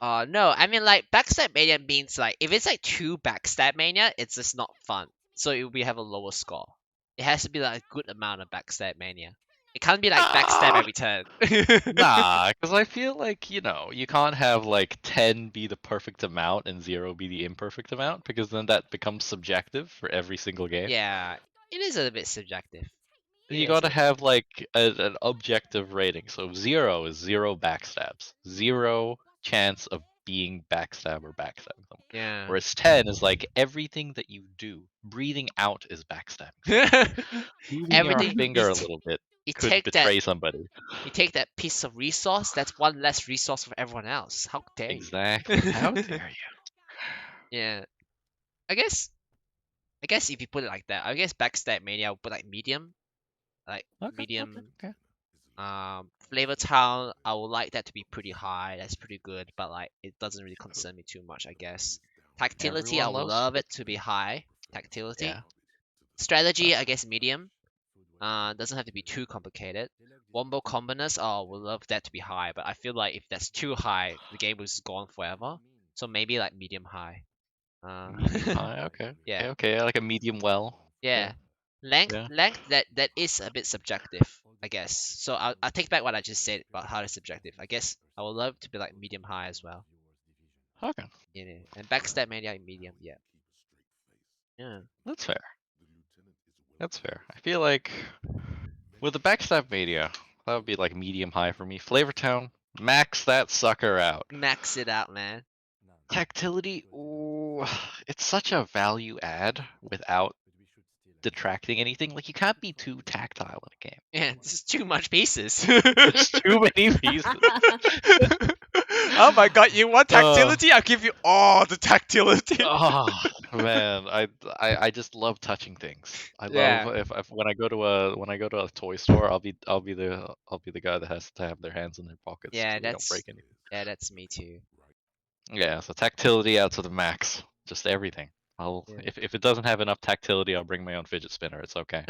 No, I mean, like, backstab mania means, like, if it's like 2 backstab mania, it's just not fun. So it will have a lower score. It has to be like a good amount of backstab mania. It can't be like backstab Ah, every turn. nah, because I feel like you can't have like 10 be the perfect amount and 0 be the imperfect amount, because then that becomes subjective for every single game. Yeah, it is a bit subjective. It You is gotta a bit. have like an objective rating. So 0 is 0 backstabs, 0 chance of being backstab or backstabbing someone. Yeah. Whereas 10 is like everything that you do, breathing out is backstabbing. Moving your Everything finger a little bit you could take that betray somebody. you take that piece of resource, that's one less resource for everyone else. How dare you? Exactly. How dare you? Yeah. I guess if you put it like that, I guess backstab mania I'll put like medium. Like Okay. medium. Okay. Flavor Town, I would like that to be pretty high. That's pretty good, but like it doesn't really concern me too much, I guess. Tactility, I Everyone would loves love it it. to be high. Tactility. Yeah. Strategy, I guess medium. Doesn't have to be too complicated. Wombo combiners, oh, would love that to be high, but I feel like if that's too high, the game is gone forever. So maybe like medium high. Medium high. Okay. Yeah. Okay. Like a medium well. Yeah. Okay. Length, Yeah. that is a bit subjective, I guess. So I'll take back what I just said about how it's subjective. I guess I would love to be like medium high as well. Okay. Yeah. And backstab mania medium, yeah. Yeah. That's fair. That's fair. I feel like with the backstab media, that would be like medium high for me. Flavortown, max that sucker out. Max it out, man. Tactility, ooh, it's such a value add without detracting anything. Like you can't be too tactile in a game. Yeah, this is too much pieces. There's too many pieces. Oh my god, you want Uh, tactility? I'll give you all the tactility. Oh man, I just love touching things. I Yeah. love if when I go to a toy store, I'll be the guy that has to have their hands in their pockets Yeah, so they don't break anything. that's me too. Yeah, so tactility out to the max, just everything. Yeah. If it doesn't have enough tactility, I'll bring my own fidget spinner. It's okay.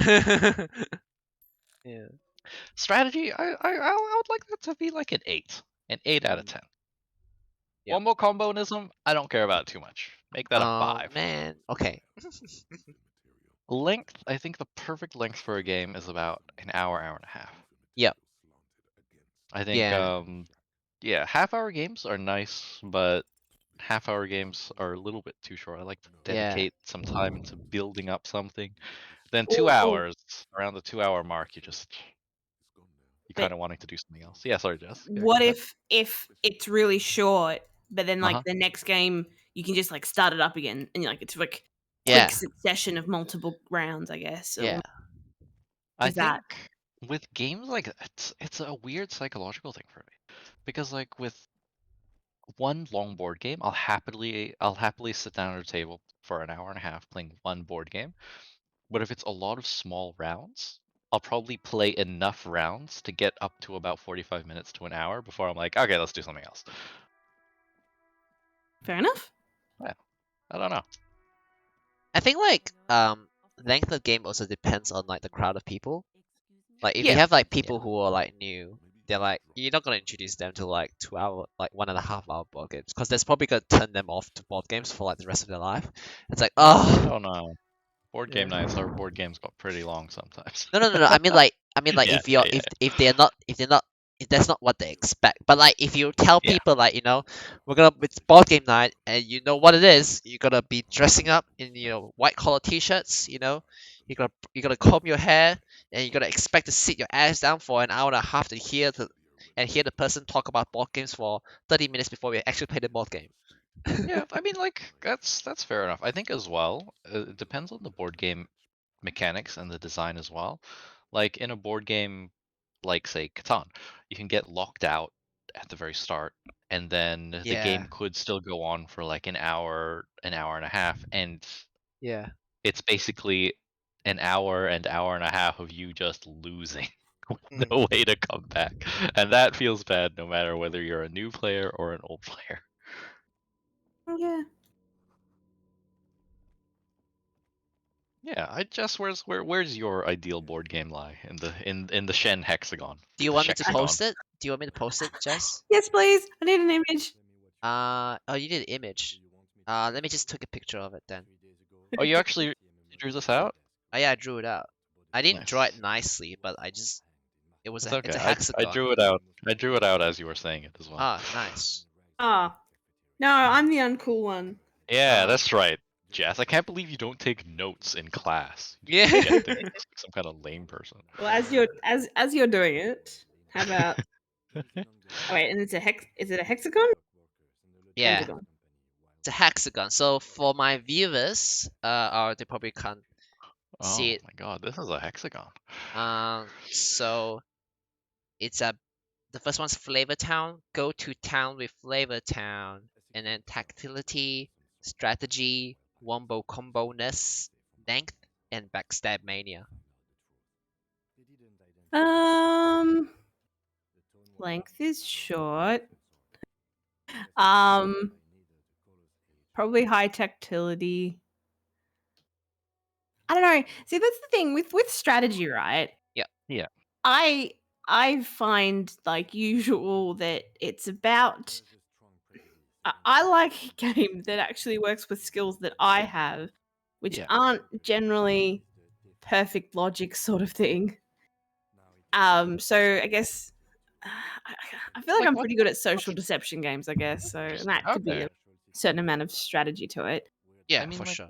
Yeah. Strategy, I would like that to be like an 8, an 8 out of 10. Yep. One more combonism, I don't care about it too much. Make that a Oh 5. man. Okay. Length, I think the perfect length for a game is about an hour, hour and a half. Yep. I think, Yeah. yeah, half-hour games are nice, but half-hour games are a little bit too short. I like to Yeah. dedicate some time into building up something. Then Ooh, 2 ooh. hours, around the 2-hour mark, you But kind of wanting to do something else. Yeah, sorry, Jess. Yeah, go what ahead. if it's really short, but then like Uh-huh. the next game you can just like start it up again and like it's like Yeah. quick succession of multiple rounds, I guess. Yeah. I Is that think with games like it's a weird psychological thing for me, because like with one long board game, I'll happily sit down at a table for an hour and a half playing one board game. But if it's a lot of small rounds, I'll probably play enough rounds to get up to about 45 minutes to an hour before I'm like, okay, let's do something else. fair enough? Yeah, I don't know. I think like length of game also depends on like the crowd of people. Like if you Yeah, have like people who are like new, they're like, you're not gonna introduce them to like 2 hour, like 1.5 hour board games, because that's probably gonna turn them off to board games for like the rest of their life. It's like, I oh don't know. Board game yeah. nights, our board games got pretty long sometimes. No. I mean like Yeah, if you're yeah, if they're not that's not what they expect. But like if you tell Yeah. people like it's board game night and you know what it is, you're gonna be dressing up in white collar t-shirts. You're gonna comb your hair and you're gonna expect to sit your ass down for an hour and a half to hear the person talk about board games for 30 minutes before we actually play the board game. Yeah, I mean, like that's fair enough. I think as well, it depends on the board game mechanics and the design as well. Like in a board game, like say Catan, you can get locked out at the very start, and then the Yeah. game could still go on for like an hour and a half, and Yeah. it's basically an hour and hour and a half of you just losing with Mm. no way to come back, and that feels bad no matter whether you're a new player or an old player. Yeah. Yeah, I just where's your ideal board game lie in the Shen hexagon? Do you The want me to Shexagon. post it? Do you want me to post it, Jess? Yes, please. I need an image. Oh, you did image. Let me just take a picture of it then. Oh, you actually drew this out? Oh yeah, I drew it out. I didn't draw it Nice. nicely, but it's It's a okay. I hexagon. drew it out. I drew it out as you were saying it as well. Ah, nice. Ah. No, I'm the uncool one. Yeah, that's right. Jess, I can't believe you don't take notes in class. You Yeah. just forget things like some kind of lame person. Well, as you're doing it, how about? Oh wait, and it's a hex. Is it a hexagon? Yeah, Pentagon. it's a hexagon. So for my viewers, they probably can't Oh see it. my god, this is a hexagon. So it's the first one's Flavor Town. Go to town with Flavor Town, and then tactility, strategy, wombo combo-ness, length, and backstab mania. Length is short. Probably high tactility. I don't know. See, that's the thing with strategy, right? Yeah. Yeah. I find like usual that it's about. I like a game that actually works with skills that I have, which Yeah. aren't generally perfect logic sort of thing. So I guess I feel like Like I'm what- pretty good at social deception games, I guess. So and that could be Okay. a certain amount of strategy to it. Yeah, I mean, for like, sure.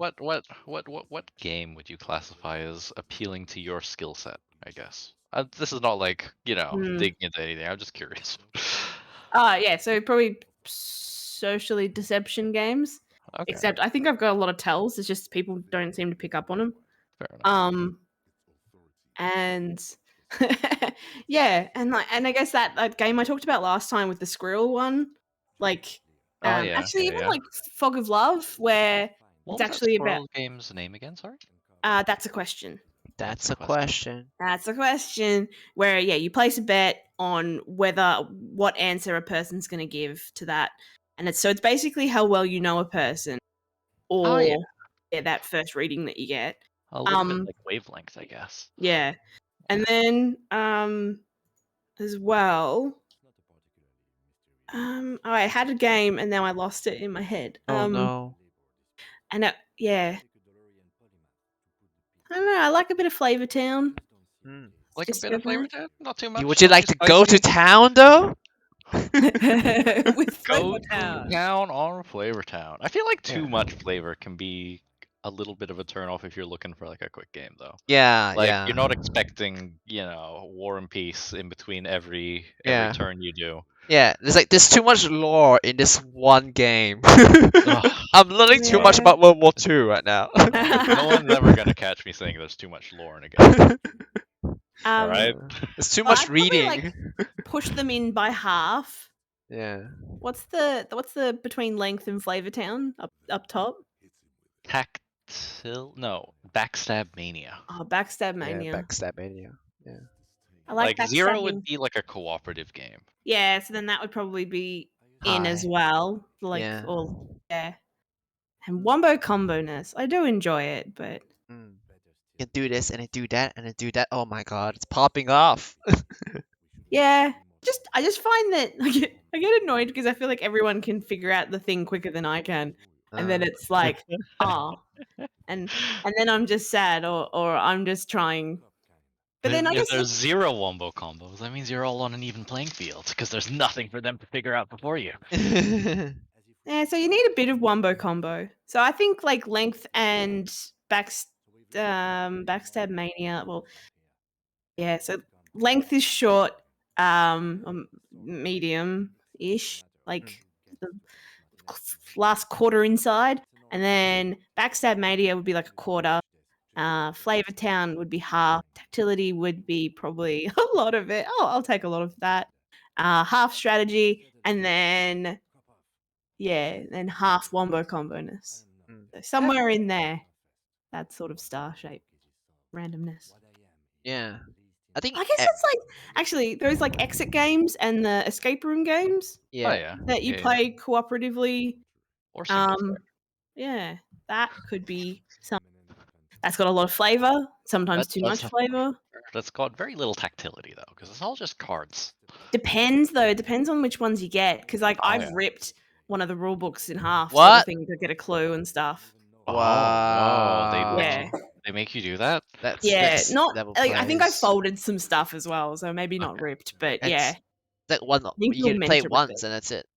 what game would you classify as appealing to your skill set? I guess. This is not like digging into anything. I'm just curious. Yeah, so probably socially deception games. Okay. Except I think I've got a lot of tells. It's just people don't seem to pick up on them. Fair enough. And yeah, and I guess that game I talked about last time with the squirrel one, like Oh yeah. actually yeah, even yeah. like Fog of Love, where What it's was actually that about squirrel game's name again? Sorry. that's a question. That's a question. That's a question where you place a bet on what answer a person's going to give to that, and it's basically how well you know a person, or Oh, yeah. that first reading that you get. A little bit like wavelength, I guess. Yeah, and then as well. I had a game and now I lost it in my head. Oh no. And yeah. I don't know. I like a bit of Flavor Town. Like a Just bit of go flavor there. to it? Not too much. Would you not like too to go to spicy? town though? With Go Flavor Town. down on Flavor Town. I feel like too Yeah. much flavor can be a little bit of a turn off if you're looking for like a quick game though. Yeah, Like yeah. you're not expecting, War and Peace in between every Yeah. turn you do. Yeah, there's too much lore in this one game. Ugh. I'm learning too much Yeah. about World War II right now. No one's ever gonna catch me saying there's too much lore in a game. Alright? There's too Well, much I'd probably, reading. like, push them in by half. Yeah. What's the between Length and Flavor Town up top? No, Backstab Mania. Oh, Backstab Mania. Yeah, Backstab Mania. Yeah. I like Zero would backstabbing. be like a cooperative game. Yeah, so then that would probably be in as Hi. well. Yeah. And Wombo Combo-ness. I do enjoy it, but You can do this and then do that and then do that. Oh my god, it's popping off. yeah. I just find that I get annoyed because I feel like everyone can figure out the thing quicker than I can. And then it's like, and then I'm just sad or I'm just trying But then I if guess there's 0 wombo combos, that means you're all on an even playing field because there's nothing for them to figure out before you. yeah, so you need a bit of wombo combo. So I think like length and backstab mania. Well, yeah. So length is short, medium-ish, like the last quarter inside, and then backstab mania would be like a quarter. Flavor Town would be half. Tactility would be probably a lot of it. Oh, I'll take a lot of that. Half strategy, and then then half wombo comboness. So somewhere in there, that sort of star shape randomness. Yeah. I think I guess it's like actually those like exit games and the escape room games Oh yeah. yeah. that you Yeah, play cooperatively. or single player. Yeah, that could be something. That's got a lot of flavor. Sometimes That too does much flavor. That's got very little tactility though, because it's all just cards. Depends though. It depends on which ones you get. Because like Oh, I've yeah. ripped one of the rule books in half, sort What? of thing, to get a clue and stuff. Oh, Wow. Yeah. they make you do that? That's Yeah, next not level like, I think I players. folded some stuff as well, so maybe not ripped, but yeah. It's like one. think You you're can meant play to it rip once it. and that's it.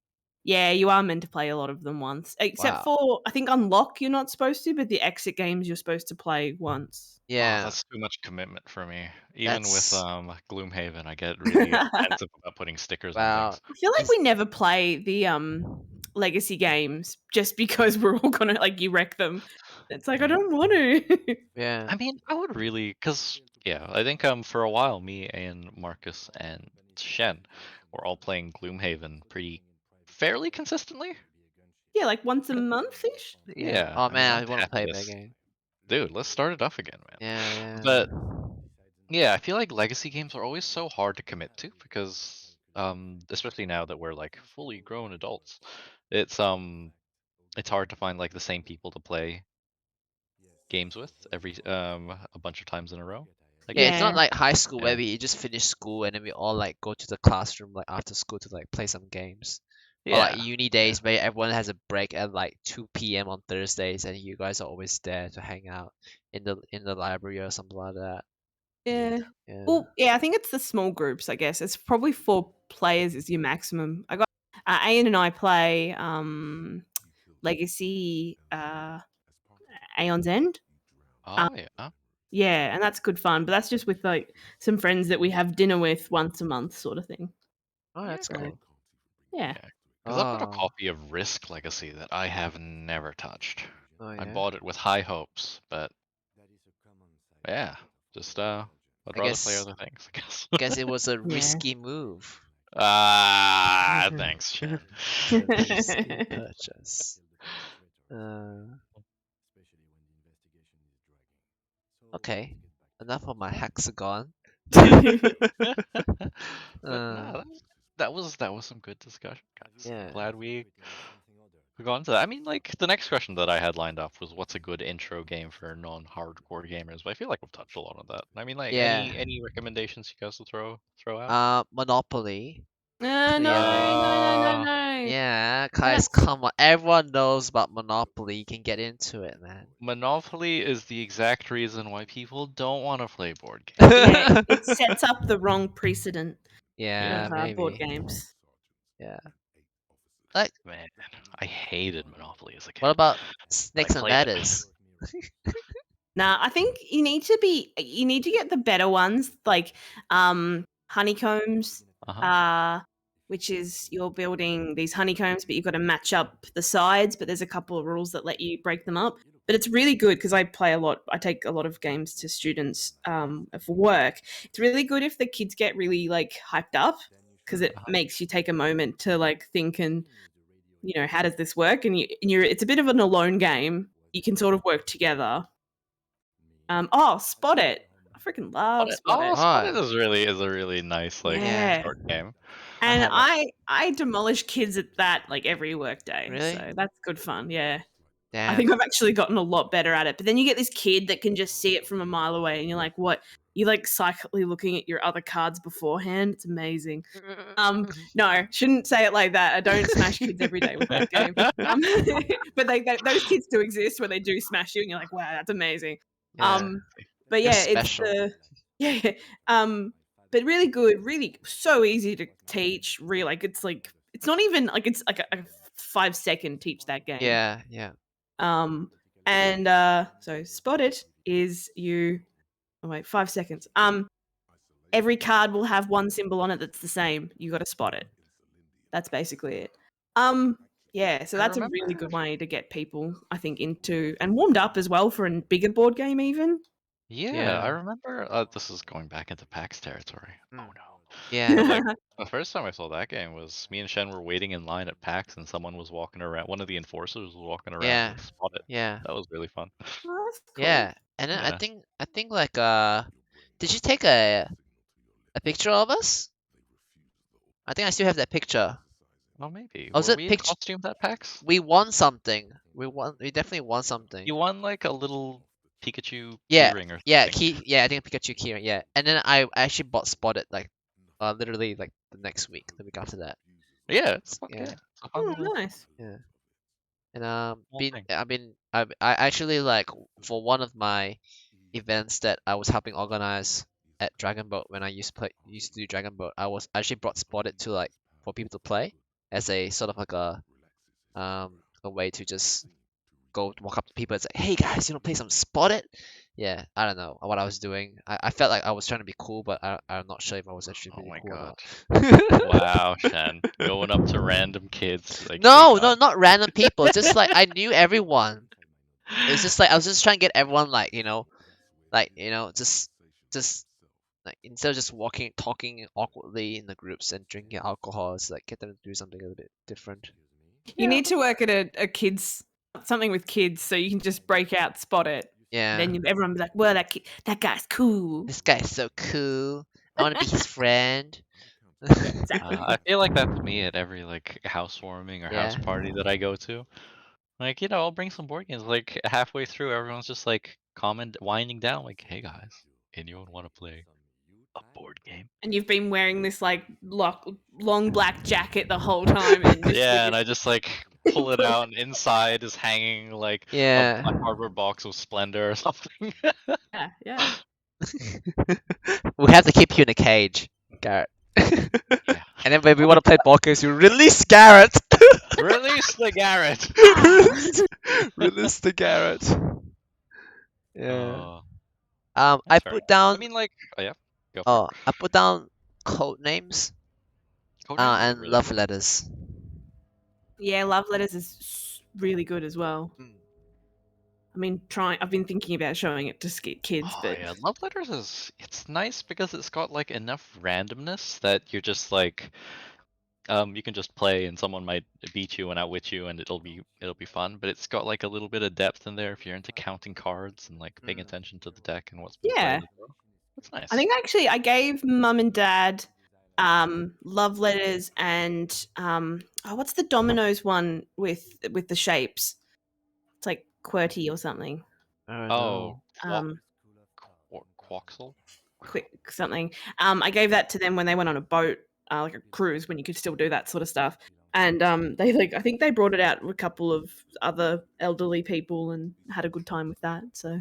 Yeah, you are meant to play a lot of them once, except Wow. for I think Unlock you're not supposed to, but the exit games you're supposed to play once. Oh, Yeah. that's too much commitment for me. Even with That's Gloomhaven, I get really apprehensive about putting stickers on wow. things. I feel like we never play the legacy games just because we're all gonna like you wreck them. It's like I don't want to. Yeah. I mean, I would really, because yeah, I think for a while, me and Marcus and Shen were all playing Gloomhaven fairly consistently. Yeah, like once a month ish. Yeah. Oh I mean, man, I'm I want to happy play that game. dude, let's start it up again, man. Yeah. But yeah, I feel like legacy games are always so hard to commit to because especially now that we're like fully grown adults, it's hard to find like the same people to play games with every a bunch of times in a row. Like, Yeah, it's not Yeah. like high school where Yeah. we just finish school and then we all like go to the classroom like after school to like play some games. Or Yeah. like uni days where everyone has a break at like 2 p.m. on Thursdays and you guys are always there to hang out in the library or something like that. Yeah. Yeah. Well, yeah, I think it's the small groups, I guess. It's probably 4 players is your maximum. I got Ayan and I play Legacy Aeon's End. Oh yeah. Yeah, and that's good fun, but that's just with like some friends that we have dinner with once a month sort of thing. Oh, that's Yeah. cool. Yeah. Because I've got a Oh. copy of Risk Legacy that I have never touched. Oh I yeah. bought it with high hopes, but yeah, just I'd rather play guess- other things, I guess. Guess it was a risky move. Thanks, Shen. Risky purchase. Okay. Enough of my hexagon. But that was some good discussion, guys. Yeah. Glad we got into that. I mean, like the next question that I had lined up was, "What's a good intro game for non-hardcore gamers?" But I feel like we've touched a lot on that. I mean, like Yeah. any recommendations you guys will throw out? Monopoly. No. Yeah, guys, come on. Everyone knows about Monopoly. You can get into it, man. Monopoly is the exact reason why people don't want to play board games. Yeah, it sets up the wrong precedent Yeah, of board maybe. games. Yeah. Man, I hated Monopoly as a kid. What about Snakes and played it. Ladders? Nah, I think you need to get the better ones, like honeycombs, which is you're building these honeycombs, but you've got to match up the sides, but there's a couple of rules that let you break them up. But it's really good because I take a lot of games to students for work. It's really good if the kids get really like hyped up because it makes you take a moment to like think and, you know, how does this work? And it's a bit of an alone game. You can sort of work together. Spot It. I freaking love Spot It. Spot It is a really nice like short game. And I demolish kids at that like every work day. Really? So that's good fun. Yeah. Damn. I think I've actually gotten a lot better at it. But then you get this kid that can just see it from a mile away and you're like, what? You're like psychically looking at your other cards beforehand. It's amazing. No, shouldn't say it like that. I don't smash kids every day with that game. But those kids do exist where they do smash you and you're like, wow, that's amazing. Yeah. But yeah, You're it's special. Yeah. But really good, really so easy to teach. Really, like it's not even like it's like a 5-second teach that game. Yeah, yeah. And so spot it is you. Oh wait, 5 seconds. Every card will have one symbol on it that's the same. You got to spot it. That's basically it. Yeah, so I that's a really remember. good way to get people, I think, into and warmed up as well for a bigger board game even. Yeah, I Yeah. remember. This is going back into PAX territory. Oh Mm. no. Yeah. But like the first time I saw that game was me and Shen were waiting in line at PAX and someone was walking around. One of the enforcers was walking around Yeah. with Spot It. Yeah. That was really fun. Oh, that's cool. Yeah. And then Yeah. I think like did you take a picture of us? I think I still have that picture. Oh, maybe. Oh, was Were it we in picture? costumes at PAX? We won something. We definitely won something. You won like a little Pikachu Yeah. keyring or Yeah, something. yeah, I think Pikachu keyring, yeah. And then I actually bought Spotted like literally like the week after that. Yeah, it's a fun Yeah. game. It's a fun Oh, little nice. Yeah. And small thing. I actually like for one of my events that I was helping organize at Dragon Boat when I used to do Dragon Boat, I actually brought Spotted to like for people to play as a sort of like a way to just walk up to people and say, "Hey guys, you know, play some Spotted." Yeah, I don't know what I was doing. I felt like I was trying to be cool, but I'm not sure if I was actually Oh really my cool or god. not. Wow, Shen. Going up to random kids like, hey No, guys. not random people. Just like I knew everyone. It's just like I was just trying to get everyone just like instead of just talking awkwardly in the groups and drinking alcohol, it's like get them to do something a little bit different. You need to work at a kids something with kids so you can just break out, spot it. Yeah. Then everyone be like, "Well, that guy's cool." This guy is so cool. I want to be his friend. Exactly. I feel like that's me at every like housewarming or house Yeah. party that I go to. Like, I'll bring some board games. Like halfway through, everyone's just like winding down, like, "Hey guys, anyone want to play a board game?" And you've been wearing this like long black jacket the whole time, and just Yeah, and I just like pull it out, and inside is hanging like a Yeah. cardboard box of Splendor or something. yeah, yeah. We have to keep you in a cage, Garrett. Yeah. And then when we want to play board games, you release Garrett. Release the Garrett. Release the Garrett. Yeah. I That's fair put enough. down. I mean, like, oh yeah, go for it. I put down code names. Codenames is a And really love good. letters. Yeah, love letters is really good as well. Mm. I mean, I've been thinking about showing it to kids, Oh but yeah, Love Letters it's nice because it's got like enough randomness that you're just like you can just play and someone might beat you and outwit you and it'll be fun, but it's got like a little bit of depth in there if you're into counting cards and like paying attention to the deck and what's been yeah. played as well. That's nice. I think actually I gave mum and dad love letters and what's the dominoes one with the shapes? It's like QWERTY or something. I don't Oh, know. Quaxel? Quick something. I gave that to them when they went on a boat, like a cruise, when you could still do that sort of stuff. And they I think they brought it out with a couple of other elderly people and had a good time with that. So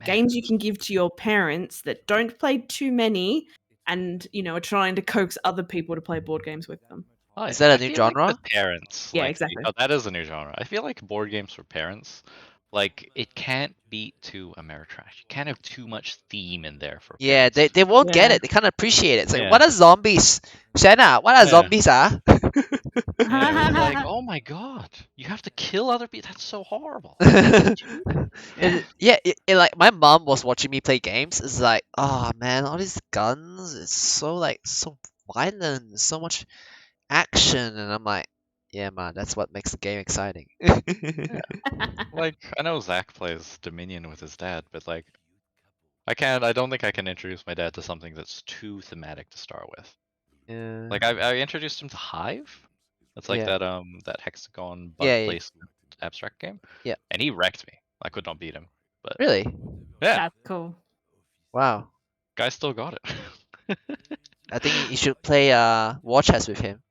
games you can give to your parents that don't play too many and are trying to coax other people to play board games with them. Oh, Is yeah. that a I new feel like the genre? parents, Yeah, like, exactly. oh, that is a new genre. I feel like board games for parents, like, it can't beat too Ameritrash. You can't have too much theme in there for Yeah, parents. they won't get Yeah. it. They can't appreciate it. It's like, Yeah. what are zombies? Shanna, what are Yeah. zombies, ah? Yeah, it's like, oh my god, you have to kill other people. That's so horrible. Yeah, like my mom was watching me play games. It's like, oh man, all these guns. It's so like so violent, so much action, and I'm like, yeah, man, that's what makes the game exciting. Like, I know Zach plays Dominion with his dad, but like, I don't think I can introduce my dad to something that's too thematic to start with. Yeah. Like, I introduced him to Hive. That's like Yeah. that hexagon bug Yeah, yeah. placement abstract game. Yeah. And he wrecked me. I could not beat him. But Really? yeah, That's cool. Wow. guy still got it. I think you should play war chess with him.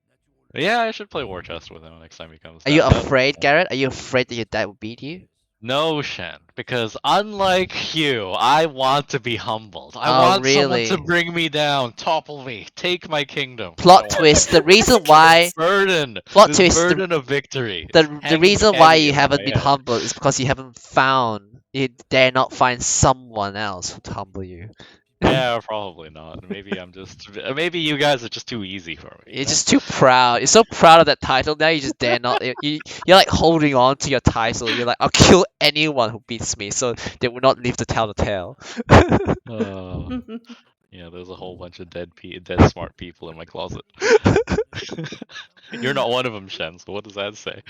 Yeah, I should play War Chest with him next time he comes. Are you That would be afraid, fun. Garrett? Are you afraid that your dad will beat you? No, Shen, because unlike you, I want to be humbled. I Oh, want someone to really? bring me down, topple me, take my kingdom. I Plot don't want twist. The reason why. this Twist. burden of victory The hanging reason why heavy you over haven't my been head. humbled is because you haven't found. You dare not find someone else who humble you. Yeah, probably not. Maybe you guys are just too easy for me. You're just too proud. You're so proud of that title now. You just dare not. You're like holding on to your title. You're like, I'll kill anyone who beats me, so they will not leave to tell the tale. Yeah, there's a whole bunch of dead smart people in my closet. You're not one of them, Shen. So what does that say?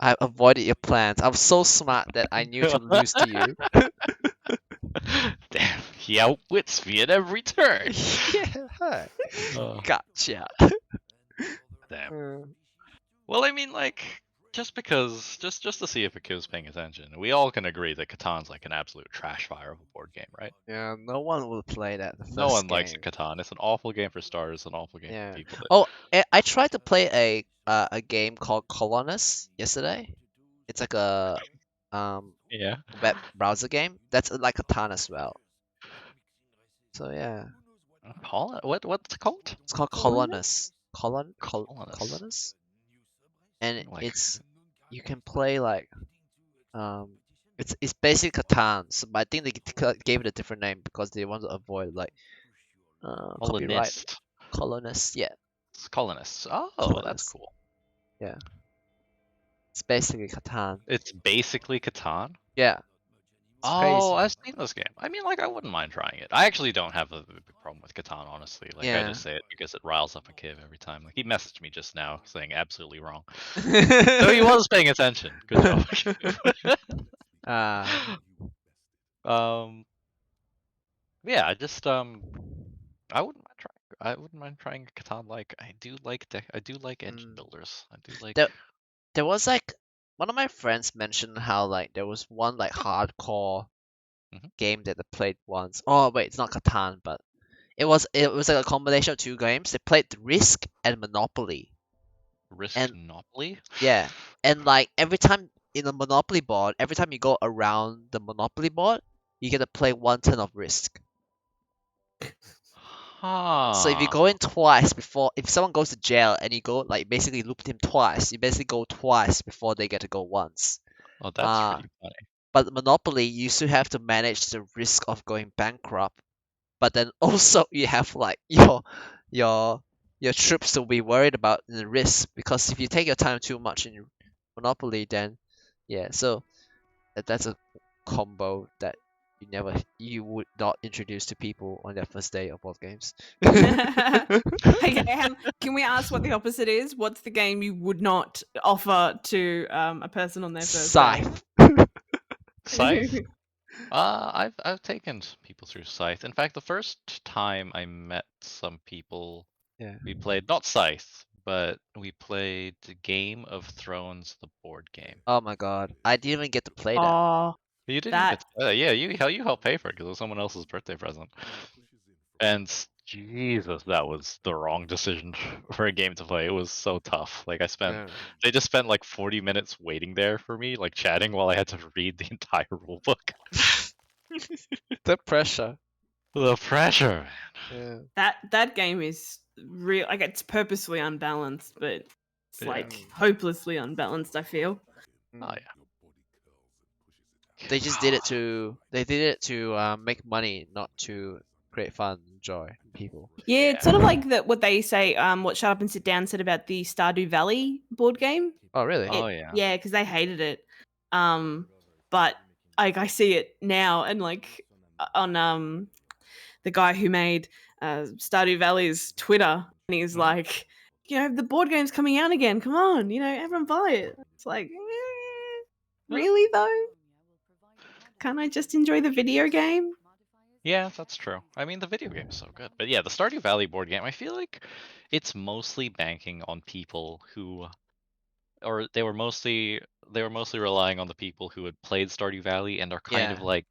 I avoided your plans. I'm so smart that I knew to lose to you. Damn, he outwits me at every turn. Yeah, gotcha. Damn. Well, I mean, like, just to see if a kid's paying attention, we all can agree that Catan's like an absolute trash fire of a board game, right? Yeah, no one will play that. The No first one likes game. Catan. It's an awful game for starters, an awful game Yeah. for people. Oh, I tried to play a game called Colonist yesterday. It's like a Yeah. web browser game. That's like Catan as well. So yeah, Call it what's it called? it's called Colonist? Colonist. Colonist. And Like, you can play like it's basically Catan, but I think they gave it a different name because they want to avoid like copyright. colonist. Colonist, yeah. It's colonists. Oh, that's Colonists. cool. Yeah. It's basically Catan. It's basically Catan. Yeah. It's Oh, crazy. I've seen this game. I mean, like, I wouldn't mind trying it. I actually don't have a big problem with Catan, honestly. Like, I Yeah. just say it because it riles up a kid every time. Like, he messaged me just now saying absolutely wrong. So he was paying attention. Good job. Yeah, I just I wouldn't mind trying. I wouldn't mind trying Catan. Like, I do like engine builders. I do like. There was like one of my friends mentioned how like there was one like hardcore game that they played once. Oh wait, it's not Catan, but it was like a combination of two games. They played Risk and Monopoly. Monopoly? Yeah, and like every time in the Monopoly board, every time you go around the Monopoly board, you get to play one turn of Risk. So if you go in twice before, if someone goes to jail and you go like basically loop him twice, you basically go twice before they get to go once. Oh, that's pretty funny. But Monopoly, you still have to manage the risk of going bankrupt. But then also you have like your troops to be worried about the risk, because if you take your time too much in Monopoly, then yeah, so that's a combo that you would not introduce to people on their first day of board games. Okay, can we ask what the opposite is? What's the game you would not offer to a person on their first day? Scythe? I've taken people through Scythe. In fact, the first time I met some people, we played not Scythe, but we played Game of Thrones, the board game. Oh my god, I didn't even get to play that. Oh, you didn't get to, yeah, you helped pay for it because it was someone else's birthday present. And Jesus, that was the wrong decision for a game to play. It was so tough. Like they just spent like 40 minutes waiting there for me, like chatting while I had to read the entire rule book. The pressure. The pressure, man. Yeah. That game is real. Like, it's purposely unbalanced, but it's like hopelessly unbalanced, I feel. Oh yeah. They just did it to make money, not to create fun and joy in people. Yeah, it's sort of like what they say. What Shut Up and Sit Down said about the Stardew Valley board game. Oh really? Oh yeah. Yeah, because they hated it. But like I see it now, and like on the guy who made Stardew Valley's Twitter, and he's like, the board game's coming out again. Come on, everyone buy it. It's like, really though? Can't I just enjoy the video game? Yeah, that's true. I mean, the video game is so good. But yeah, the Stardew Valley board game, I feel like it's mostly banking on people who, or they were mostly relying on the people who had played Stardew Valley and are kind of like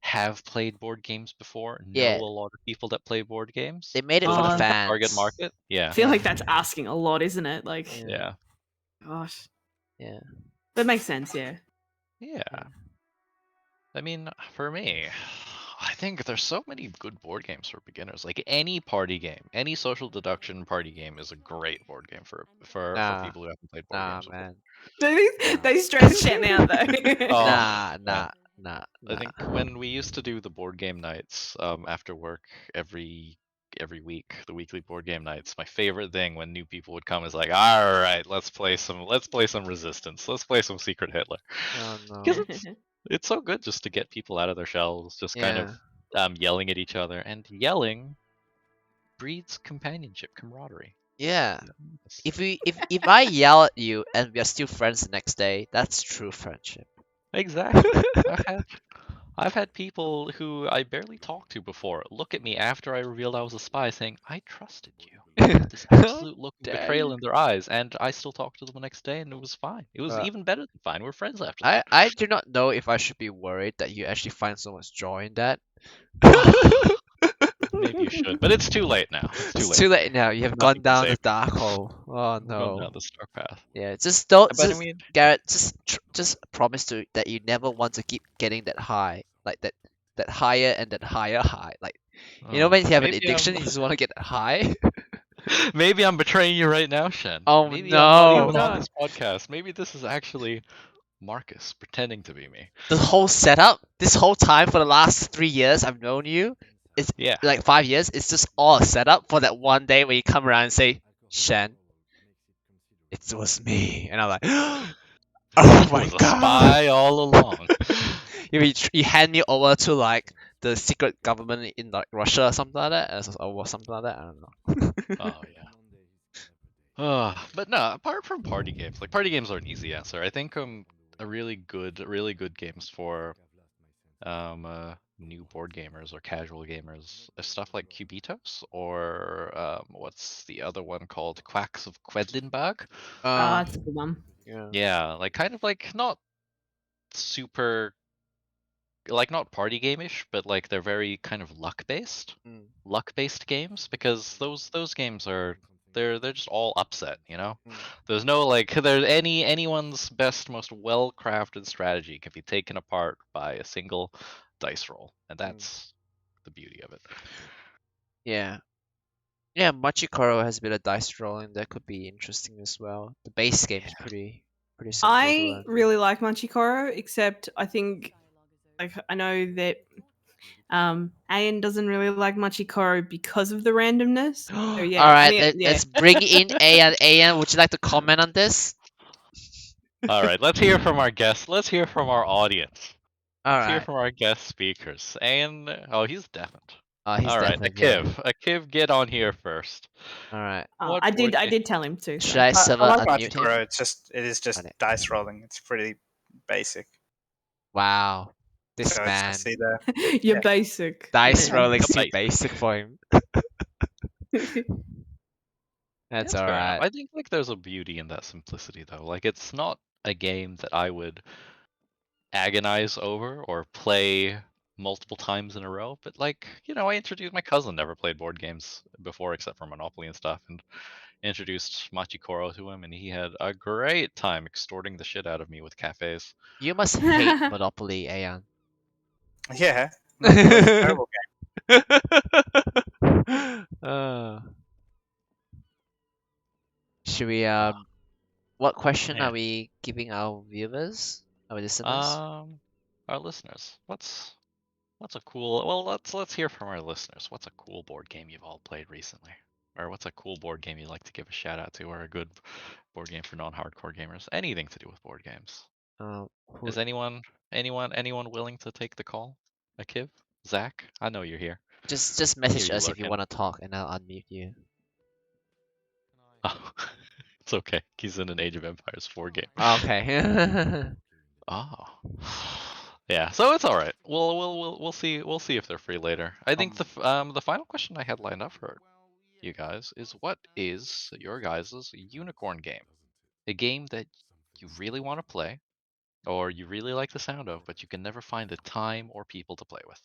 have played board games before, know a lot of people that play board games. They made it for the fans. Target market. Yeah. I feel like that's asking a lot, isn't it? Like, yeah. Gosh. Yeah. That makes sense. Yeah. Yeah. I mean, for me, I think there's so many good board games for beginners. Like any party game, any social deduction party game is a great board game for Nah, people who haven't played board nah, games before. man. They stress Shen out though. Oh, Nah, man. nah. I think when we used to do the board game nights after work every week, the weekly board game nights, my favorite thing when new people would come is like, all right, let's play some Resistance, let's play some Secret Hitler, Oh because no. it's so good just to get people out of their shells, just kind of Yeah. yelling at each other, and yelling breeds companionship, camaraderie. Yeah. Yes. If I yell at you and we are still friends the next day, that's true friendship. Exactly. I've had people who I barely talked to before look at me after I revealed I was a spy saying, I trusted you. This absolute look of Dare betrayal you? in their eyes, and I still talked to them the next day, and it was fine. It was even better than fine. We're friends after that. I do not know if I should be worried that you actually find so much joy in that. Maybe you should, but it's too late now. It's too late now. You have Nothing gone can down save the dark hole. Oh We've gone no. down this dark path. Yeah, just don't. But I Just, mean, Garrett, just promise that you never want to keep getting that high, like that higher and that higher high. Like you know when you have an maybe addiction, you just want to get that high. maybe I'm betraying you right now, Shen. Oh Maybe I'm not no. even on No. this podcast. Maybe this is actually Marcus pretending to be me. The whole setup, this whole time for the last 3 years I've known you, it's Yeah. like 5 years. It's just all a setup for that one day when you come around and say, Shen, it was me, and I'm like, oh my was a god. spy all along. You hand me over to like the secret government in like Russia or something like that, or something like that. I don't know. Oh yeah. But no, apart from party games, like party games are an easy answer. I think a really good games for new board gamers or casual gamers is stuff like Cubitos or what's the other one called? Quacks of Quedlinburg. That's a good one. Yeah. Yeah, like kind of like not super like not party game-ish, but like they're very kind of luck-based games, because those games are they're just all upset, you know? There's no like there's anyone's best, most well-crafted strategy can be taken apart by a single dice roll, and that's the beauty of it. Yeah. Yeah, Machikoro has a bit of dice rolling that could be interesting as well. The base game is pretty simple to I learn. really like Machikoro, except I think like I know that Ayan doesn't really like Machikoro because of the randomness. So yeah, All right, I mean, let's bring in Ayan. Ayan, would you like to comment on this? All right, let's hear from our guests. Let's hear from our audience. All Let's hear right. from our guest speakers. And oh, he's deafened. He's All right, definitely, yeah. Akiv, get on here first. All right. What I board did tell him to. Should So. I I server like unmute him? Machikoro. It is just Okay. dice rolling. It's pretty basic. Wow, this So man, it's just either You're Yeah. basic. dice Yeah. rolling's too Basic. basic for him. That's all fair enough. right. I think like there's a beauty in that simplicity though. Like it's not a game that I would agonize over or play multiple times in a row, but like, you know, I introduced my cousin never played board games before except for Monopoly and stuff, and introduced Machikoro to him, and he had a great time extorting the shit out of me with cafes. You must hate Monopoly, Ayan. yeah. Monopoly's a terrible Should we what question Man. are we giving our viewers, our listeners? Our listeners, what's a cool? Well, let's hear from our listeners. What's a cool board game you've all played recently, or what's a cool board game you'd like to give a shout out to, or a good board game for non-hardcore gamers? Anything to do with board games. Is anyone willing to take the call? Akiv, Zach, I know you're here. Just message Hear you us if you lurking. want to talk, and I'll unmute you. Oh, it's okay. He's in an Age of Empires 4 game. Okay. Oh. Yeah, so it's all right. We'll see if they're free later. I think the final question I had lined up for you guys is, what is your guys' unicorn game? A game that you really want to play, or you really like the sound of, but you can never find the time or people to play with.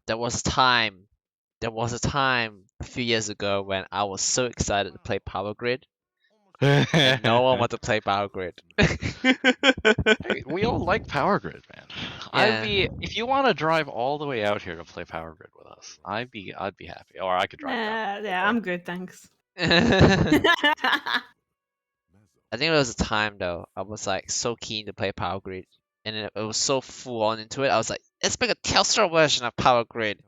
There was a time a few years ago when I was so excited to play Power Grid. and no one wants to play Power Grid. Hey, we all like Power Grid, man. Yeah. If you want to drive all the way out here to play Power Grid with us, I'd be happy. Or I could drive down. Yeah, I'm good, thanks. I think there was a time though I was like so keen to play Power Grid, and it was so full on into it. I was like, let's make a Telstra version of Power Grid,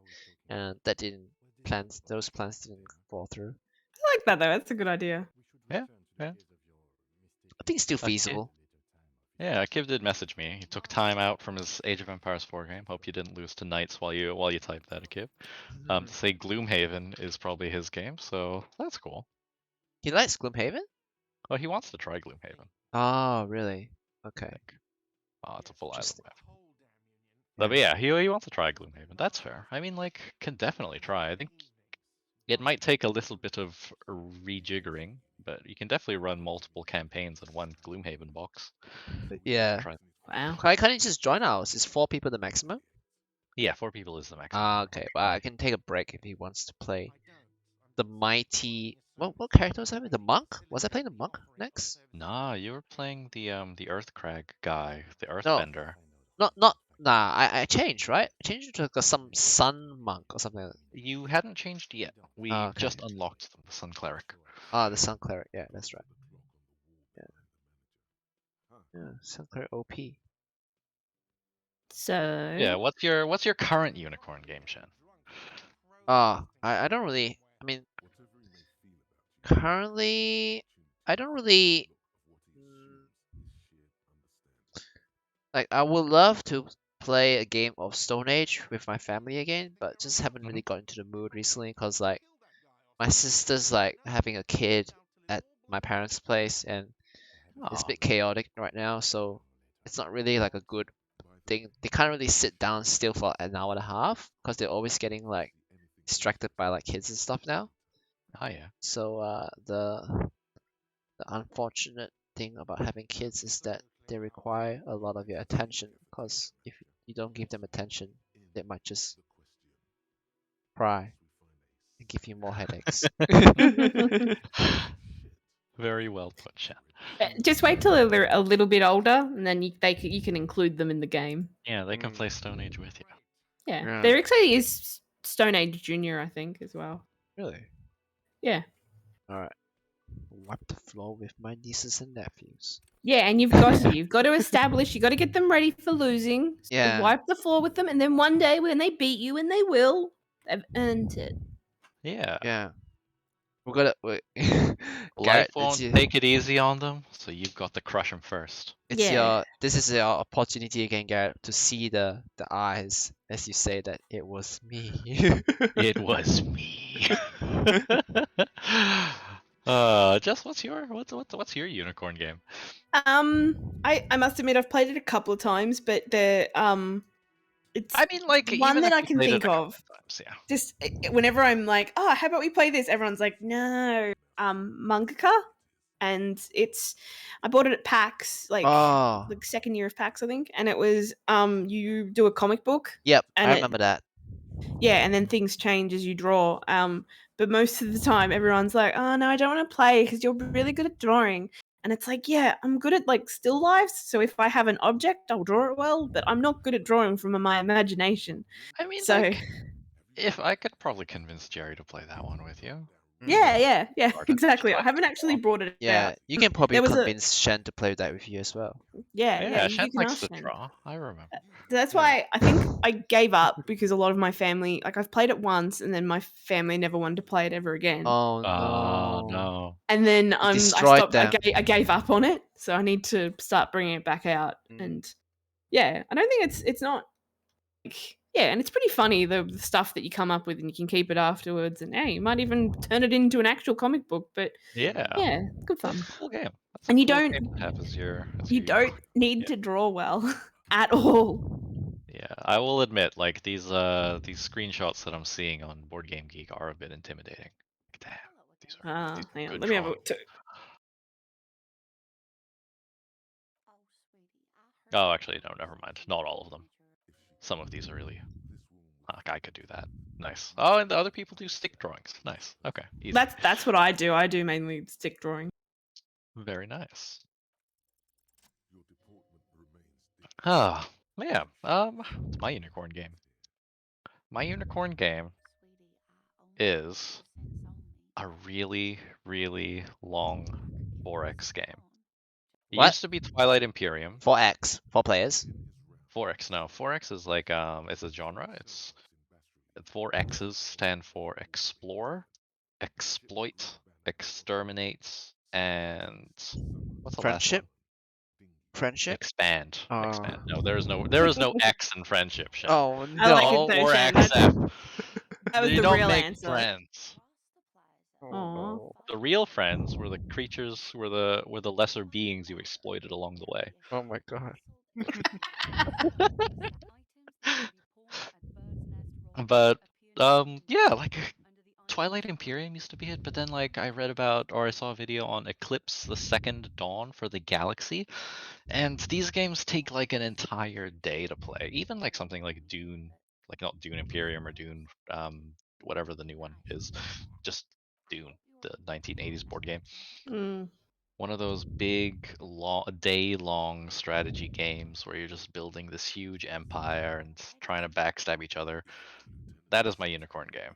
and those plans didn't fall through. I like that though. That's a good idea. Yeah. I think it's still Okay. feasible. Yeah, Kiv did message me. He took time out from his Age of Empires 4 game. Hope you didn't lose to Knights while you typed that, Kiv. To say Gloomhaven is probably his game, so that's cool. He likes Gloomhaven? Well, he wants to try Gloomhaven. Oh, really? I Okay. think. Oh, it's a full island Interesting. map. But yeah, he wants to try Gloomhaven. That's fair. I mean, like, can definitely try. I think it might take a little bit of rejiggering, but you can definitely run multiple campaigns in one Gloomhaven box. Yeah. Try. Wow. Why can't he just join ours? Is 4 people the maximum? Yeah, 4 people is the maximum. Ah, okay. Well, I can take a break if he wants to play the mighty. What character was I playing? The monk? Was I playing the monk next? Nah, you were playing the Earthcrag guy, the No. Earthbender. Not. Nah. I changed, right? I changed it to like some sun monk or something. Like that. You hadn't changed yet. We Oh, okay. just unlocked them, the Sun Cleric. Ah, the sun cleric. Yeah, that's right. Yeah, sun cleric OP. So Yeah, what's your current unicorn game, Shen? I don't really. I mean, currently, I don't really. Like, I would love to play a game of Stone Age with my family again, but just haven't really got into the mood recently because, like, my sister's like having a kid at my parents' place, and it's a Oh, bit chaotic right now, so it's not really like a good thing. They can't really sit down still for an hour and a half because they're always getting like distracted by like kids and stuff now. oh yeah. So the unfortunate thing about having kids is that they require a lot of your attention, because if you don't give them attention, they might just cry and give you more headaches. Very well put, Shen. just wait till they're a little bit older, and then you can include them in the game. Yeah, they can play Stone Age with you. Yeah, Yeah. there actually is Stone Age Junior, I think, as well. Really? Yeah. Alright. Wipe the floor with my nieces and nephews. Yeah, and you've got to establish, you got to get them ready for losing. Yeah. Wipe the floor with them, and then one day when they beat you, and they will, they've earned it. Yeah. Yeah. We gotta wait. Life Garrett, won't take it easy on them, so you've got to crush them first. this is your opportunity again, Garrett, to see the eyes as you say that it was me. It was me. Jess, what's your unicorn game? I must admit I've played it a couple of times, but it's I mean, like, one even that if I you can played it think a couple of. times, yeah. Just whenever I'm like, oh, how about we play this? Everyone's like, no, mangaka, and I bought it at PAX, like Oh, second year of PAX, I think, and it was you do a comic book, yep, and I remember that. yeah, and then things change as you draw. But most of the time, everyone's like, oh no, I don't want to play because you're really good at drawing. And it's like, yeah, I'm good at like still lifes. So if I have an object, I'll draw it well, but I'm not good at drawing from my imagination. I mean, So like, if I could probably convince Jerry to play that one with you. yeah, Or just exactly. I like haven't it actually all. brought it Yeah, out. you can probably There was a- convince Shen to play that with you as well. Yeah, Shen you can likes ask to Shen. draw. I remember. That's why I think I gave up, because a lot of my family, like I've played it once, and then my family never wanted to play it ever again. Oh Oh no. no. And then I destroyed stopped. them. I gave up on it, so I need to start bringing it back out. And yeah, I don't think it's not. Like, yeah, and it's pretty funny the stuff that you come up with, and you can keep it afterwards. And hey, you might even turn it into an actual comic book. But Yeah. yeah, good fun. That's a cool game. That's And a you cool don't- game to have as your You don't unicorn. need Yeah. to draw well at all. Yeah, I will admit, like, these screenshots that I'm seeing on Board Game Geek are a bit intimidating. Like, damn, these are Hang on, good let me have a drawings. look too. Oh, actually, no, never mind. Not all of them. Some of these are really. I could do that. Nice. Oh, and the other people do stick drawings. Nice. Okay. Easy. That's what I do. I do mainly stick drawing. Very nice. Ah, yeah. It's my unicorn game. My unicorn game is a really, really long 4X game. It What? used to be Twilight Imperium. 4X, 4 players. 4X, no. 4X is like it's a genre. It's 4X's stand for explore, exploit, exterminate, and what's the last Friendship? one? Friendship? Expand. Oh. Expand. No, there is no X in friendship, Shen. Oh I like it no. though, Or Shen. XF. That was You the don't real make answer. friends. Oh Aw. no. The real friends were the creatures, were the lesser beings you exploited along the way. Oh my god. But yeah, like Twilight Imperium used to be it, but then like I read about or I saw a video on Eclipse the Second Dawn for the Galaxy, and these games take like an entire day to play. Even like something like Dune, like not Dune Imperium or Dune whatever the new one is, just Dune, the 1980s board game. Mm. One of those big day-long strategy games where you're just building this huge empire and trying to backstab each other. That is my unicorn game.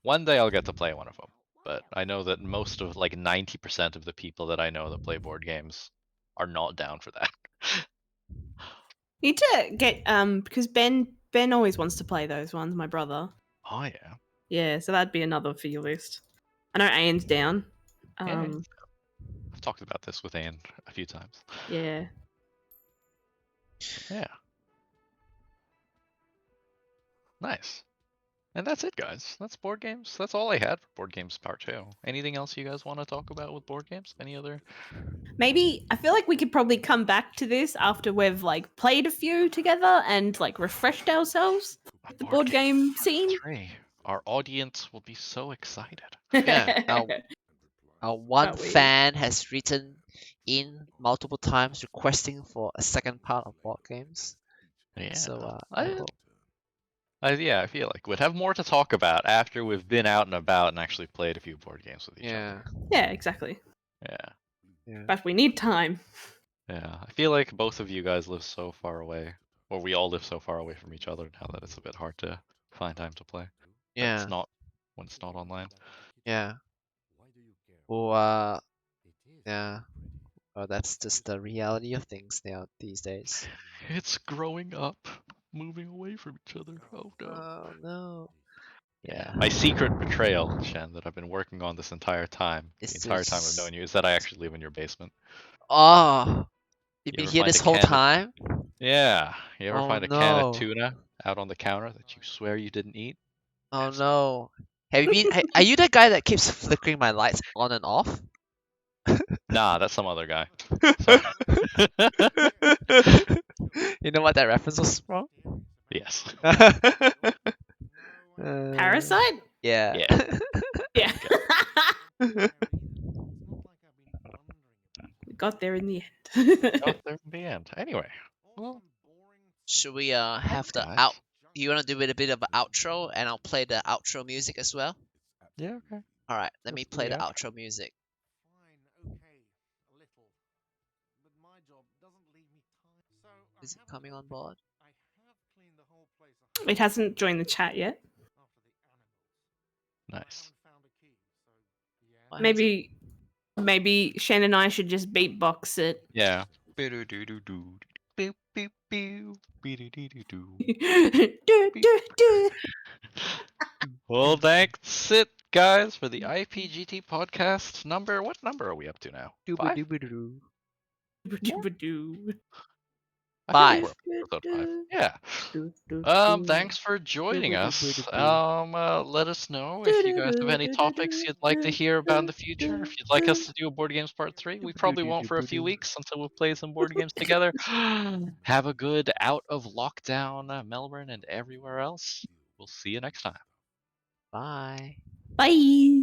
One day I'll get to play one of them, but I know that most of like 90% of the people that I know that play board games are not down for that. Need to get because Ben always wants to play those ones. My brother. Oh yeah. Yeah, so that'd be another for your list. I know Ayan's down. Yeah, I've talked about this with Ayan a few times. Yeah. Yeah. Nice. And that's it, guys. That's board games. That's all I had for board games part 2. Anything else you guys want to talk about with board games? Any other? Maybe I feel like we could probably come back to this after we've like played a few together and like refreshed ourselves with the board game part scene. 3. Our audience will be so excited. Yeah. Our one Can't wait. fan has written in multiple times requesting for a second part of board games. Yeah. So yeah, I feel like we'd have more to talk about after we've been out and about and actually played a few board games with each other. Yeah, exactly. Yeah. But we need time. Yeah. I feel like both of you guys live so far away, or we all live so far away from each other now that it's a bit hard to find time to play. Yeah. It's not when it's not online. Yeah. Well, yeah. Well, that's just the reality of things now these days. It's growing up, moving away from each other. Oh no. Oh no. Yeah. My secret betrayal, Shen, that I've been working on this entire time, Is the entire time I've this- known you, is that I actually live in your basement. Oh, you've You been ever here find this a whole can of- time? Yeah. You ever Oh, find a can no. of tuna out on the counter that you swear you didn't eat? Oh That's- no. Have you been? Are you the guy that keeps flickering my lights on and off? Nah, that's some other guy. Sorry. You know what that reference was from? Yes. Parasite? Yeah. Yeah. We got there in the end. Oh, there in the end. Anyway, well, Should we have the guys. out? You wanna do it a bit of an outro, and I'll play the outro music as well. Yeah, okay. All right, let Let's me do play the the outro music. Is it coming on board? It hasn't joined the chat yet. Nice. Why has- Maybe Shen and I should just beatbox it. Yeah. Boo-doo-doo-doo-doo. Beep, beep, beep. Bee-doo-doo-doo-doo. Do, do, do. Well, that's it, guys, for the IPGT podcast number. What number are we up to now? 5? Doo-ba-doo-ba-doo. Do. I think we're 5. up to episode 5. Yeah. Do, do, Thanks for joining us. Do-ba-doo-ba-doo-ba-doo. Let us know if you guys have any topics you'd like to hear about in the future. If you'd like us to do a board games part 3, we probably won't for a few weeks until we play some board games together. Have a good out of lockdown, Melbourne and everywhere else. We'll see you next time. Bye. Bye.